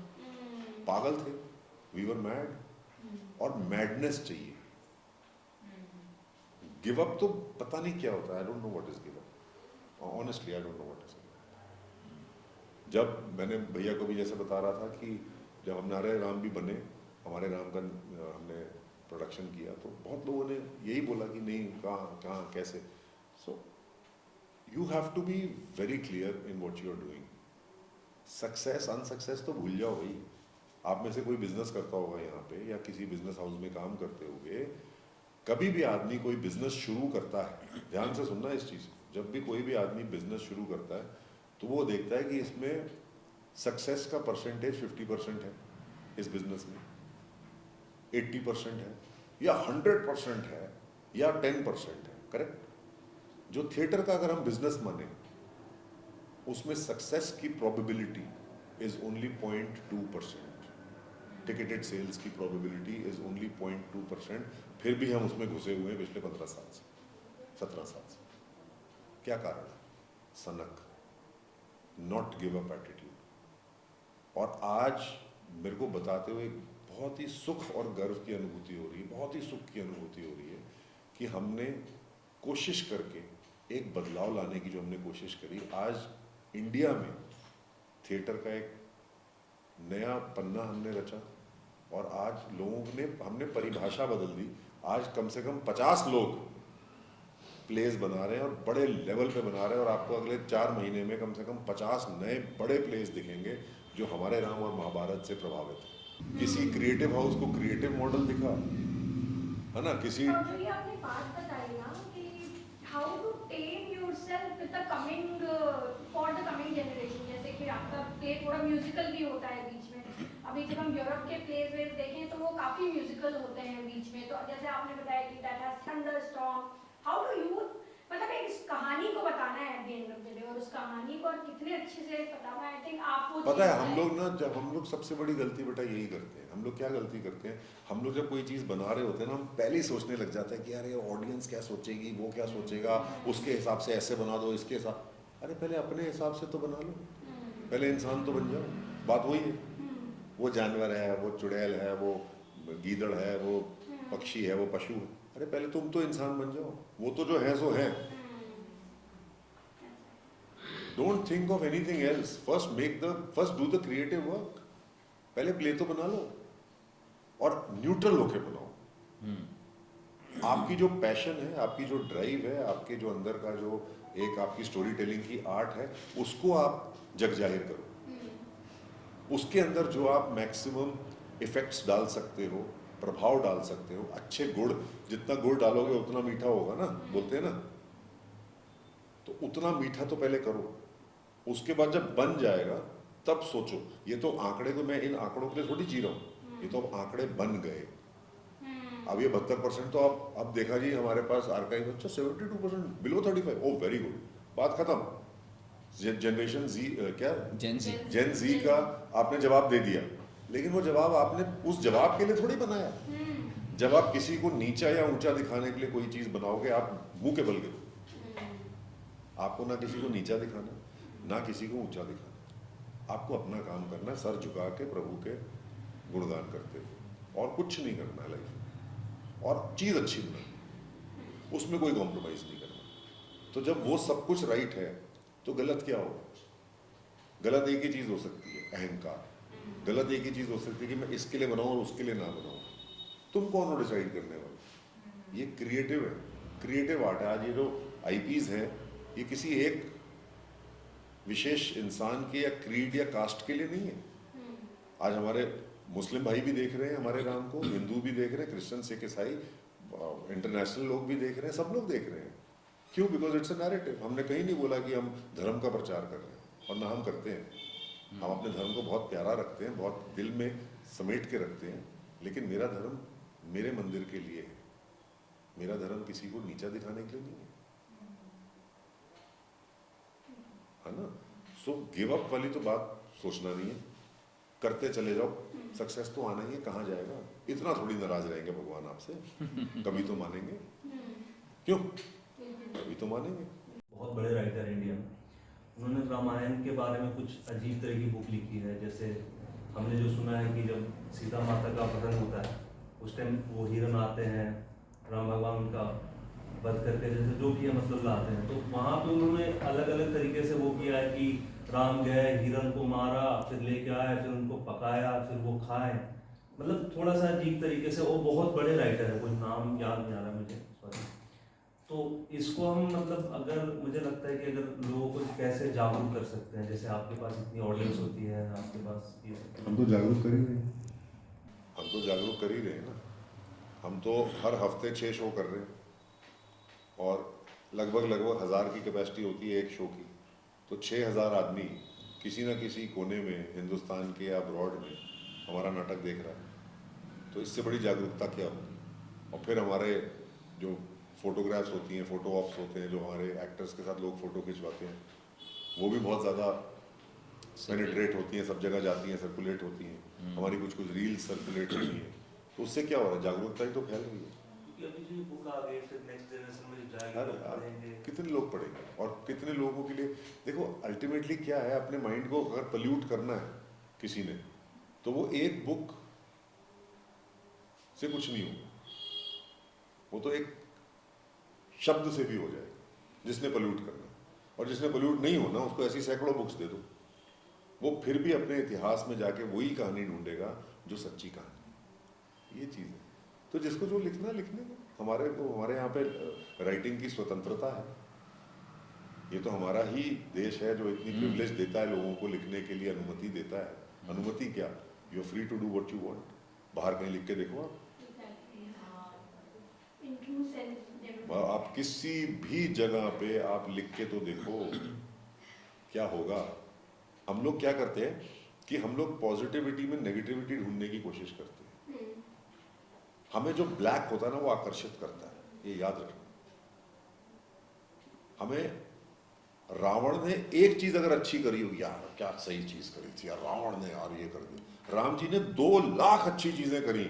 पागल थे, वी वर मैड। और मैडनेस चाहिए, गिव अप तो पता नहीं क्या होता है, I don't know what is give up, honestly I don't know what is. जब मैंने भैया को भी जैसे बता रहा था कि जब हमारे राम भी बने, हमारे राम का हमने प्रोडक्शन किया, तो बहुत लोगों ने यही बोला कि नहीं कहाँ कहाँ कैसे। So you have to be very clear in what you are doing. Success unsuccess तो भूल जाओ भाई। आप में से कोई बिजनेस करता होगा यहाँ पे या किसी बिजनेस हाउस में काम करते होंगे, कभी भी आदमी कोई बिजनेस शुरू करता है, ध्यान से सुनना इस चीज़ को, जब भी कोई भी आदमी बिजनेस शुरू करता है तो वो देखता है कि इसमें सक्सेस का परसेंटेज 50% है, इस बिजनेस में 80% है या 100% है या 10% है, करेक्ट। जो थिएटर का अगर हम बिजनेस माने, उसमें सक्सेस की probability is only 0.2%, ticketed sales की प्रोबेबिलिटी इज ओनली 0.2%। फिर भी हम उसमें घुसे हुए हैं पिछले 15 साल से, 17 साल से। क्या कारण है? सनक, नॉट गिव अप एटीट्यूड। और आज मेरे को बताते हुए बहुत ही सुख और गर्व की अनुभूति हो रही है, बहुत ही सुख की अनुभूति हो रही है कि हमने कोशिश करके एक बदलाव लाने की जो हमने कोशिश करी, आज इंडिया में थिएटर का एक नया पन्ना हमने रचा। और आज लोगों ने, हमने परिभाषा बदल दी। आज कम से कम 50 लोग प्लेस बना रहे हैं और बड़े लेवल पे बना रहे हैं, और आपको अगले 4 महीने में कम से कम 50 नए बड़े प्लेस दिखेंगे जो हमारे राम और महाभारत से प्रभावित है। किसी क्रिएटिव हाउस को क्रिएटिव मॉडल दिखा, है ना, किसी और जो ये आपने बात बताई ना कि how to tame yourself with the coming for the coming generation, जैसे कि आपका प्ले थोड़ा म्यूजिकल भी होता है बीच में। अभी जब हम यूरोप के प्लेस वेज देखें तो वो काफी म्यूजिकल होते हैं बीच में। तो जैसे आपने बताया कि that has thunderstorm, how do you, मतलब एक कहानी को बताना है at the end of the day, और उस कहानी को और कितने अच्छे से बताना, आई थिंक आपको पता है। हम लोग ना, जब हम लोग सबसे बड़ी गलती बेटा यही करते हैं। हम लोग क्या गलती करते हैं, हम लोग जब कोई चीज़ बना रहे होते हैं ना, हम पहले ही सोचने लग जाते हैं कि यार ये ऑडियंस क्या सोचेगी, वो क्या सोचेगा, उसके हिसाब से ऐसे बना दो, इसके हिसाब। अरे पहले अपने हिसाब से तो बना लो, पहले इंसान तो बन जाओ। बात वही है, वो जानवर है, वो चुड़ैल है, वो गीदड़ है, वो पक्षी है, वो पशु है। अरे पहले तुम तो इंसान बन जाओ, वो तो जो है सो है। Don't think of anything else, first do the creative work. पहले प्ले तो बना लो और न्यूट्रल होके बनाओ। आपकी जो पैशन है, आपकी जो ड्राइव है, आपके जो अंदर का जो एक आपकी स्टोरी टेलिंग की आर्ट है, उसको आप जग जाहिर करो। उसके अंदर जो आप मैक्सिमम इफेक्ट्स डाल सकते हो, प्रभाव डाल सकते हो, अच्छे गुड़, जितना गुड़ डालोगे उतना मीठा होगा ना, बोलते हैं ना, तो उतना मीठा तो पहले करो। उसके बाद जब बन जाएगा तब सोचो। ये तो आंकड़े, तो मैं इन आंकड़ों के लिए थोड़ी जी रहा हूँ, ये तो अब आंकड़े बन गए। अब ये 72% तो अब देखा जी हमारे पास आर्काइव, अच्छा 72% बिलो 35, ओ वेरी गुड, बात खत्म। जनरेशन जी, क्या जेन जी का आपने जवाब दे दिया, लेकिन वो जवाब आपने उस जवाब के लिए थोड़ी बनाया। जब आप किसी को नीचा या ऊंचा दिखाने के लिए कोई चीज बनाओगे, आप मुंह के बल गिरो। आपको ना किसी को नीचा दिखाना, ना किसी को ऊंचा दिखाना। आपको अपना काम करना है, सर झुका के प्रभु के गुणगान करते हुए, और कुछ नहीं करना है लाइफ में। और चीज अच्छी बनानी, उसमें कोई कॉम्प्रोमाइज नहीं करना। तो जब वो सब कुछ राइट है तो गलत क्या होगा? गलत एक ही चीज हो सकती है, अहंकार। गलत एक ही चीज हो सकती है कि मैं इसके लिए बनाऊं और उसके लिए ना बनाऊं। तुम कौन हो डिसाइड करने वाले? ये क्रिएटिव है, क्रिएटिव आर्ट है। आज ये जो आईपीज है, ये किसी एक विशेष इंसान के या क्रीड या कास्ट के लिए नहीं है। आज हमारे मुस्लिम भाई भी देख रहे हैं हमारे राम को, हिंदू भी देख रहे हैं, क्रिश्चियन, सिख, ईसाई, इंटरनेशनल लोग भी देख रहे हैं, सब लोग देख रहे हैं। क्यों? Because it's a narrative. हमने कहीं नहीं बोला कि हम धर्म का प्रचार कर रहे हैं, और ना हम करते हैं। हम अपने धर्म को बहुत प्यारा रखते हैं, बहुत दिल में समेट के रखते हैं, लेकिन मेरा धर्म मेरे मंदिर के लिए है। मेरा धर्म किसी को नीचा दिखाने के लिए नहीं है ना। सो गिव अप वाली तो बात सोचना नहीं है, करते चले जाओ, सक्सेस तो आना ही है। कहाँ जाएगा? इतना थोड़ी नाराज रहेंगे भगवान आपसे, कभी तो मानेंगे। क्यों? कभी तो मानेंगे। बहुत बड़े राइटर इंडिया में, उन्होंने रामायण के बारे में कुछ अजीब तरह की बुक लिखी है। जैसे हमने जो सुना है कि जब सीता माता का अपहरण होता है, उस टाइम वो हिरण आते हैं, राम भगवान उनका वध करके जैसे जो भी है मतलब लाते हैं, तो वहाँ पे उन्होंने अलग अलग तरीके से वो किया है कि राम गए, हिरण को मारा, फिर लेके आए, फिर उनको पकाया, फिर वो खाए, मतलब थोड़ा सा अजीब तरीके से। वो बहुत बड़े राइटर है, कोई नाम याद नहीं आ रहा मुझे, सॉरी। तो इसको हम मतलब, अगर मुझे लगता है कि अगर लोगों को कैसे जागरूक कर सकते हैं, जैसे आपके पास इतनी ऑडियंस होती है, आपके पास ये हम तो जागरूक कर ही रहे हैं, हम तो जागरूक कर ही रहे हैं ना। हम तो हर हफ्ते 6 शो कर रहे हैं और लगभग 1000 की कैपेसिटी होती है एक शो की, तो 6000 आदमी किसी न किसी कोने में हिंदुस्तान के या अब्रॉड में हमारा नाटक देख रहा है, तो इससे बड़ी जागरूकता क्या होगी। और फिर हमारे जो फोटोग्राफ्स होती हैं, फोटो ऑप्स होते हैं, जो हमारे एक्टर्स के साथ लोग फ़ोटो खिंचवाते हैं, वो भी बहुत ज़्यादा पेनिट्रेट होती हैं, सब जगह जाती हैं, सर्कुलेट होती हैं। हमारी कुछ कुछ रील्स सर्कुलेट होती हैं, तो उससे क्या हो रहा है, जागरूकता ही तो फैल रही है। क्योंकि अभी जो बुक आ गई, फिर नेक्स्ट जनरेशन में जाएगी, अरे लोग यार, पढ़ेंगे। कितने लोग पढ़ेंगे और कितने लोगों के लिए। देखो अल्टीमेटली क्या है, अपने माइंड को अगर पल्यूट करना है किसी ने, तो वो एक बुक से कुछ नहीं होगा, वो तो एक शब्द से भी हो जाएगा जिसने पल्यूट करना है। और जिसने पल्यूट नहीं होना, उसको ऐसी सैकड़ों बुक्स दे दो, वो फिर भी अपने इतिहास में जाके वही कहानी ढूंढेगा जो सच्ची कहानी। ये चीज़ है, तो जिसको जो लिखना लिखने दो। हमारे यहाँ पे राइटिंग की स्वतंत्रता है। ये तो हमारा ही देश है जो इतनी प्रिविलेज देता है लोगों को लिखने के लिए, अनुमति देता है। अनुमति क्या, you are free to do what you want. बाहर कहीं लिख के देखो आप किसी भी जगह पे आप लिख के तो देखो क्या होगा। हम लोग क्या करते हैं कि हम लोग पॉजिटिविटी में नेगेटिविटी ढूंढने की कोशिश करते हैं। हमें जो ब्लैक होता है ना, वो आकर्षित करता है, ये याद रखना। हमें रावण ने एक चीज अगर अच्छी करी हो, यार क्या सही चीज करी थी यार, रावण ने यार ये कर दिया। राम जी ने 2 लाख अच्छी चीजें करी,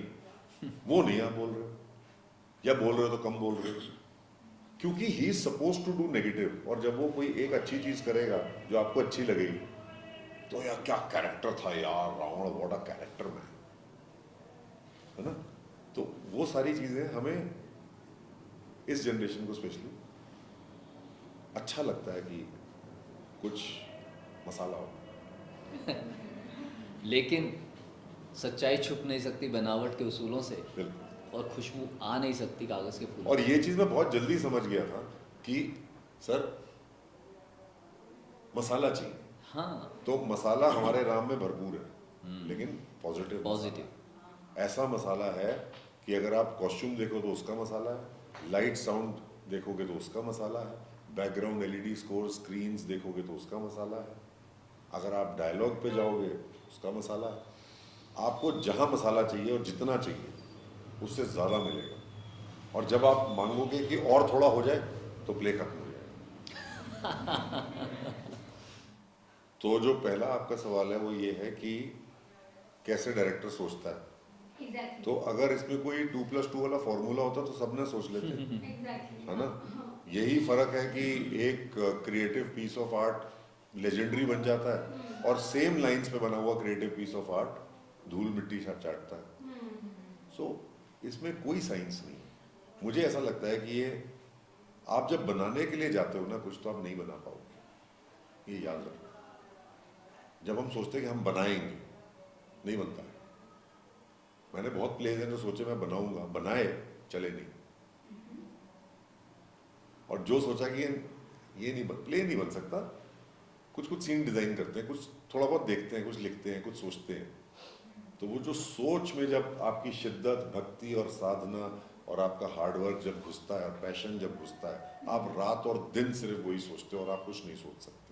वो नहीं आप बोल रहे हो, या बोल रहे हो तो कम बोल रहे हो, क्योंकि he is suppose to do negative. और जब वो कोई एक अच्छी चीज करेगा जो आपको अच्छी लगेगी, तो यार क्या कैरेक्टर था यार Ravan, what a character man, है ना। तो वो सारी चीजें हमें इस जनरेशन को स्पेशली अच्छा लगता है कि कुछ मसाला हो। लेकिन सच्चाई छुप नहीं सकती बनावट के उसूलों से, बिल्कुल। और खुशबू आ नहीं सकती कागज़ के फूलों और ये चीज मैं बहुत जल्दी समझ गया था कि सर मसाला चाहिए। हाँ, तो मसाला हमारे राम में भरपूर है, लेकिन पॉजिटिव पॉजिटिव। ऐसा मसाला है कि अगर आप कॉस्ट्यूम देखो तो उसका मसाला है, लाइट साउंड देखोगे तो उसका मसाला है, बैकग्राउंड एलईडी स्कोर स्क्रीन्स देखोगे तो उसका मसाला है, अगर आप डायलॉग पे जाओगे उसका मसाला है। आपको जहाँ मसाला चाहिए और जितना चाहिए उससे ज़्यादा मिलेगा। और जब आप मांगोगे कि और थोड़ा हो जाए तो प्ले खत्म हो जाएगा। तो जो पहला आपका सवाल है वो ये है कि कैसे डायरेक्टर सोचता है। Exactly. तो अगर इसमें कोई 2+2 वाला फॉर्मूला होता तो सबने सोच लेते, Exactly. है ना। यही फर्क है कि एक creative piece of art legendary बन जाता है और सेम लाइंस पे बना हुआ क्रिएटिव पीस ऑफ आर्ट धूल मिट्टी चाटता है। सो इसमें कोई साइंस नहीं है। मुझे ऐसा लगता है कि ये आप जब बनाने के लिए जाते हो ना कुछ, तो आप नहीं बना पाओगे, ये याद रखना। जब हम सोचते हैं कि हम बनाएंगे, नहीं बनता है। मैंने बहुत प्लेज हैं जो सोचे मैं बनाऊंगा, बनाए चले नहीं। और जो सोचा कि ये नहीं प्ले नहीं बन सकता, कुछ कुछ सीन डिजाइन करते हैं, कुछ थोड़ा बहुत देखते हैं, कुछ लिखते हैं, कुछ सोचते हैं। तो वो जो सोच में जब आपकी शिद्दत, भक्ति और साधना और आपका हार्डवर्क जब घुसता है और पैशन जब घुसता है, आप रात और दिन सिर्फ वही सोचते हो और आप कुछ नहीं सोच सकते।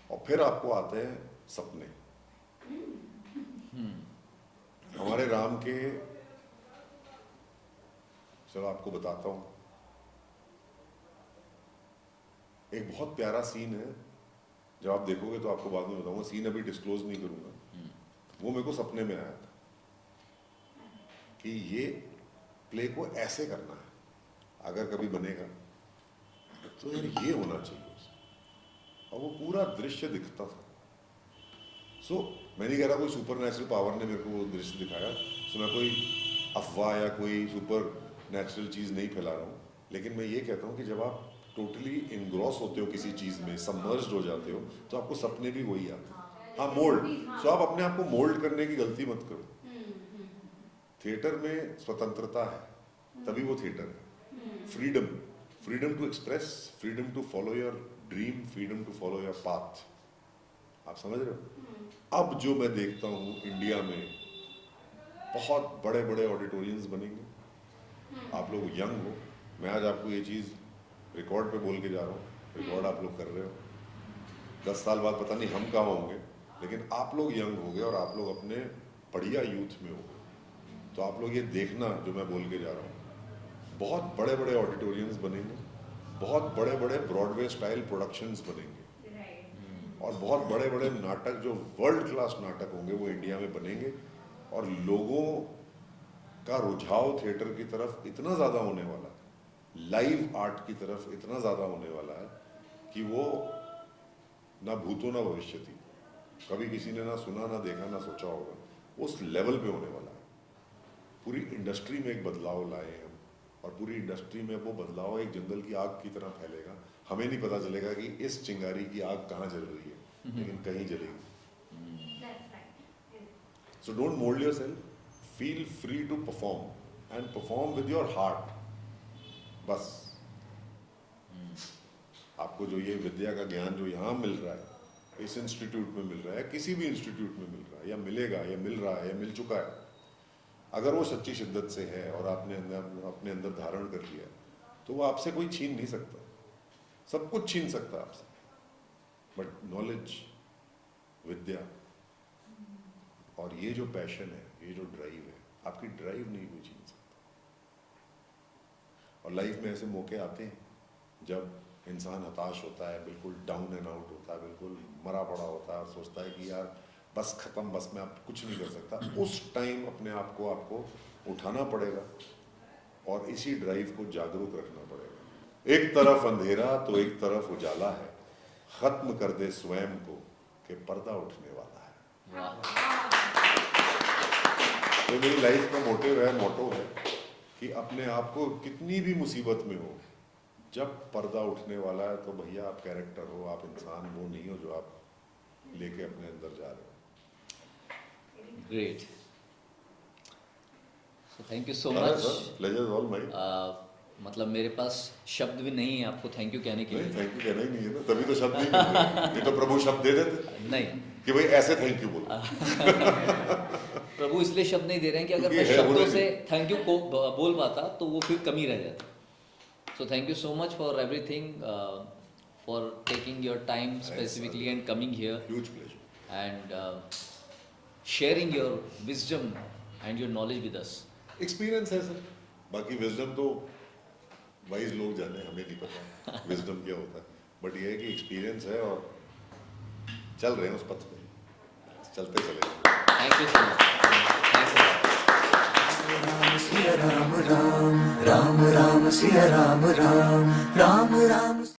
और फिर आपको आते हैं सपने। हमारे राम के, चलो आपको बताता हूं, एक बहुत प्यारा सीन है, जब आप देखोगे तो आपको बाद में बताऊंगा, सीन अभी डिस्क्लोज नहीं करूंगा। वो मेरे को सपने में आया था कि ये प्ले को ऐसे करना है, अगर कभी बनेगा तो यार ये होना चाहिए। और वो पूरा दृश्य दिखता था। मैं नहीं कह रहा कोई सुपर नेचुरल पावर ने मेरे को वो दृश्य दिखाया, मैं कोई अफवाह या कोई सुपर नेचुरल चीज़ नहीं फैला रहा हूँ। लेकिन मैं ये कहता हूँ कि जब आप टोटली इनग्रॉस होते हो किसी चीज़ में, सबमर्ज्ड हो जाते हो, तो आपको सपने भी वही आते हैं। हाँ, मोल्ड। सो आप अपने आप को मोल्ड करने की गलती मत करो। थिएटर में स्वतंत्रता है, तभी वो थिएटर है। Freedom, freedom to express, freedom to follow your dream, freedom to follow your path. आप समझ रहे हो? अब जो मैं देखता हूँ इंडिया में, बहुत बड़े बड़े ऑडिटोरियम्स बनेंगे। आप लोग यंग हो, मैं आज आपको ये चीज़ रिकॉर्ड पे बोल के जा रहा हूँ, रिकॉर्ड आप लोग कर रहे हो। 10 साल बाद पता नहीं हम कहाँ होंगे, लेकिन आप लोग यंग हो गए और आप लोग अपने बढ़िया यूथ में हो गए। तो आप लोग ये देखना जो मैं बोल के जा रहा हूँ, बहुत बड़े बड़े ऑडिटोरियम्स बनेंगे, बहुत बड़े बड़े ब्रॉडवे स्टाइल प्रोडक्शंस बनेंगे, और बहुत बड़े बड़े नाटक जो वर्ल्ड क्लास नाटक होंगे वो इंडिया में बनेंगे। और लोगों का रुझाव थिएटर की तरफ इतना ज़्यादा होने वाला है, लाइव आर्ट की तरफ इतना ज़्यादा होने वाला है कि वो ना भूतो ना भविष्यति, कभी किसी ने ना सुना, ना देखा, ना सोचा होगा, उस लेवल पे होने वाला है। पूरी इंडस्ट्री में एक बदलाव लाए हम, और पूरी इंडस्ट्री में वो बदलाव एक जंगल की आग की तरह फैलेगा। हमें नहीं पता चलेगा कि इस चिंगारी की आग कहाँ जल रही है, लेकिन कहीं जलेगी। So don't mold yourself, feel free to perform and perform with your heart. बस आपको जो ये विद्या का ज्ञान जो यहाँ मिल रहा है, इस इंस्टीट्यूट में मिल रहा है, किसी भी इंस्टीट्यूट में मिल रहा है, या मिलेगा, या मिल रहा है, या मिल चुका है, अगर वो सच्ची शिद्दत से है और आपने अपने अंदर धारण कर लिया, तो वो आपसे कोई छीन नहीं सकता। सब कुछ छीन सकता है आपसे, बट नॉलेज, विद्या और ये जो पैशन है, ये जो ड्राइव है, आपकी ड्राइव नहीं कोई छीन सकता। और लाइफ में ऐसे मौके आते हैं जब इंसान हताश होता है, बिल्कुल डाउन एंड आउट होता है, बिल्कुल मरा पड़ा होता है, और सोचता है कि यार बस खत्म, बस मैं अब कुछ नहीं कर सकता। उस टाइम अपने आप को आपको उठाना पड़ेगा और इसी ड्राइव को जागरूक रखना पड़ेगा। एक तरफ अंधेरा तो एक तरफ उजाला है, खत्म कर दे स्वयं को कि पर्दा उठने वाला है। तो मेरी लाइफ का मोटिव है, मोटो है कि अपने आप को कितनी भी मुसीबत में हो, जब पर्दा उठने वाला है तो भैया आप कैरेक्टर हो, आप इंसान वो नहीं हो जो आप लेके अपने अंदर जा रहे हो। Great, so thank you so much. Pleasure all mine. मतलब मेरे पास शब्द भी नहीं है आपको थैंक यू कहने के लिए। नहीं, थैंक यू कहना ही नहीं है ना, तभी तो शब्द नहीं मिलते। ये तो प्रभु शब्द दे देते नहीं कि भाई ऐसे थैंक यू बोलो। प्रभु इसलिए शब्द नहीं दे रहे हैं कि अगर मैं क्योंकि है वो शब्दों नहीं। से थैंक यू को बोल पाता तो वो फिर कमी रह जाती। So thank you so much for everything, for taking your time specifically and coming here huge pleasure and sharing your wisdom and your knowledge with us. Experience है सर, बाकी विजडम तो वाइज लोग जाने, हमें नहीं पता विजडम क्या होता है, बट ये है कि एक्सपीरियंस है और चल रहे हैं उस पथ पे, चलते चले। Thank you so much. Ram Siya Ram Ram, Ram Ram Siya Ram Ram, Ram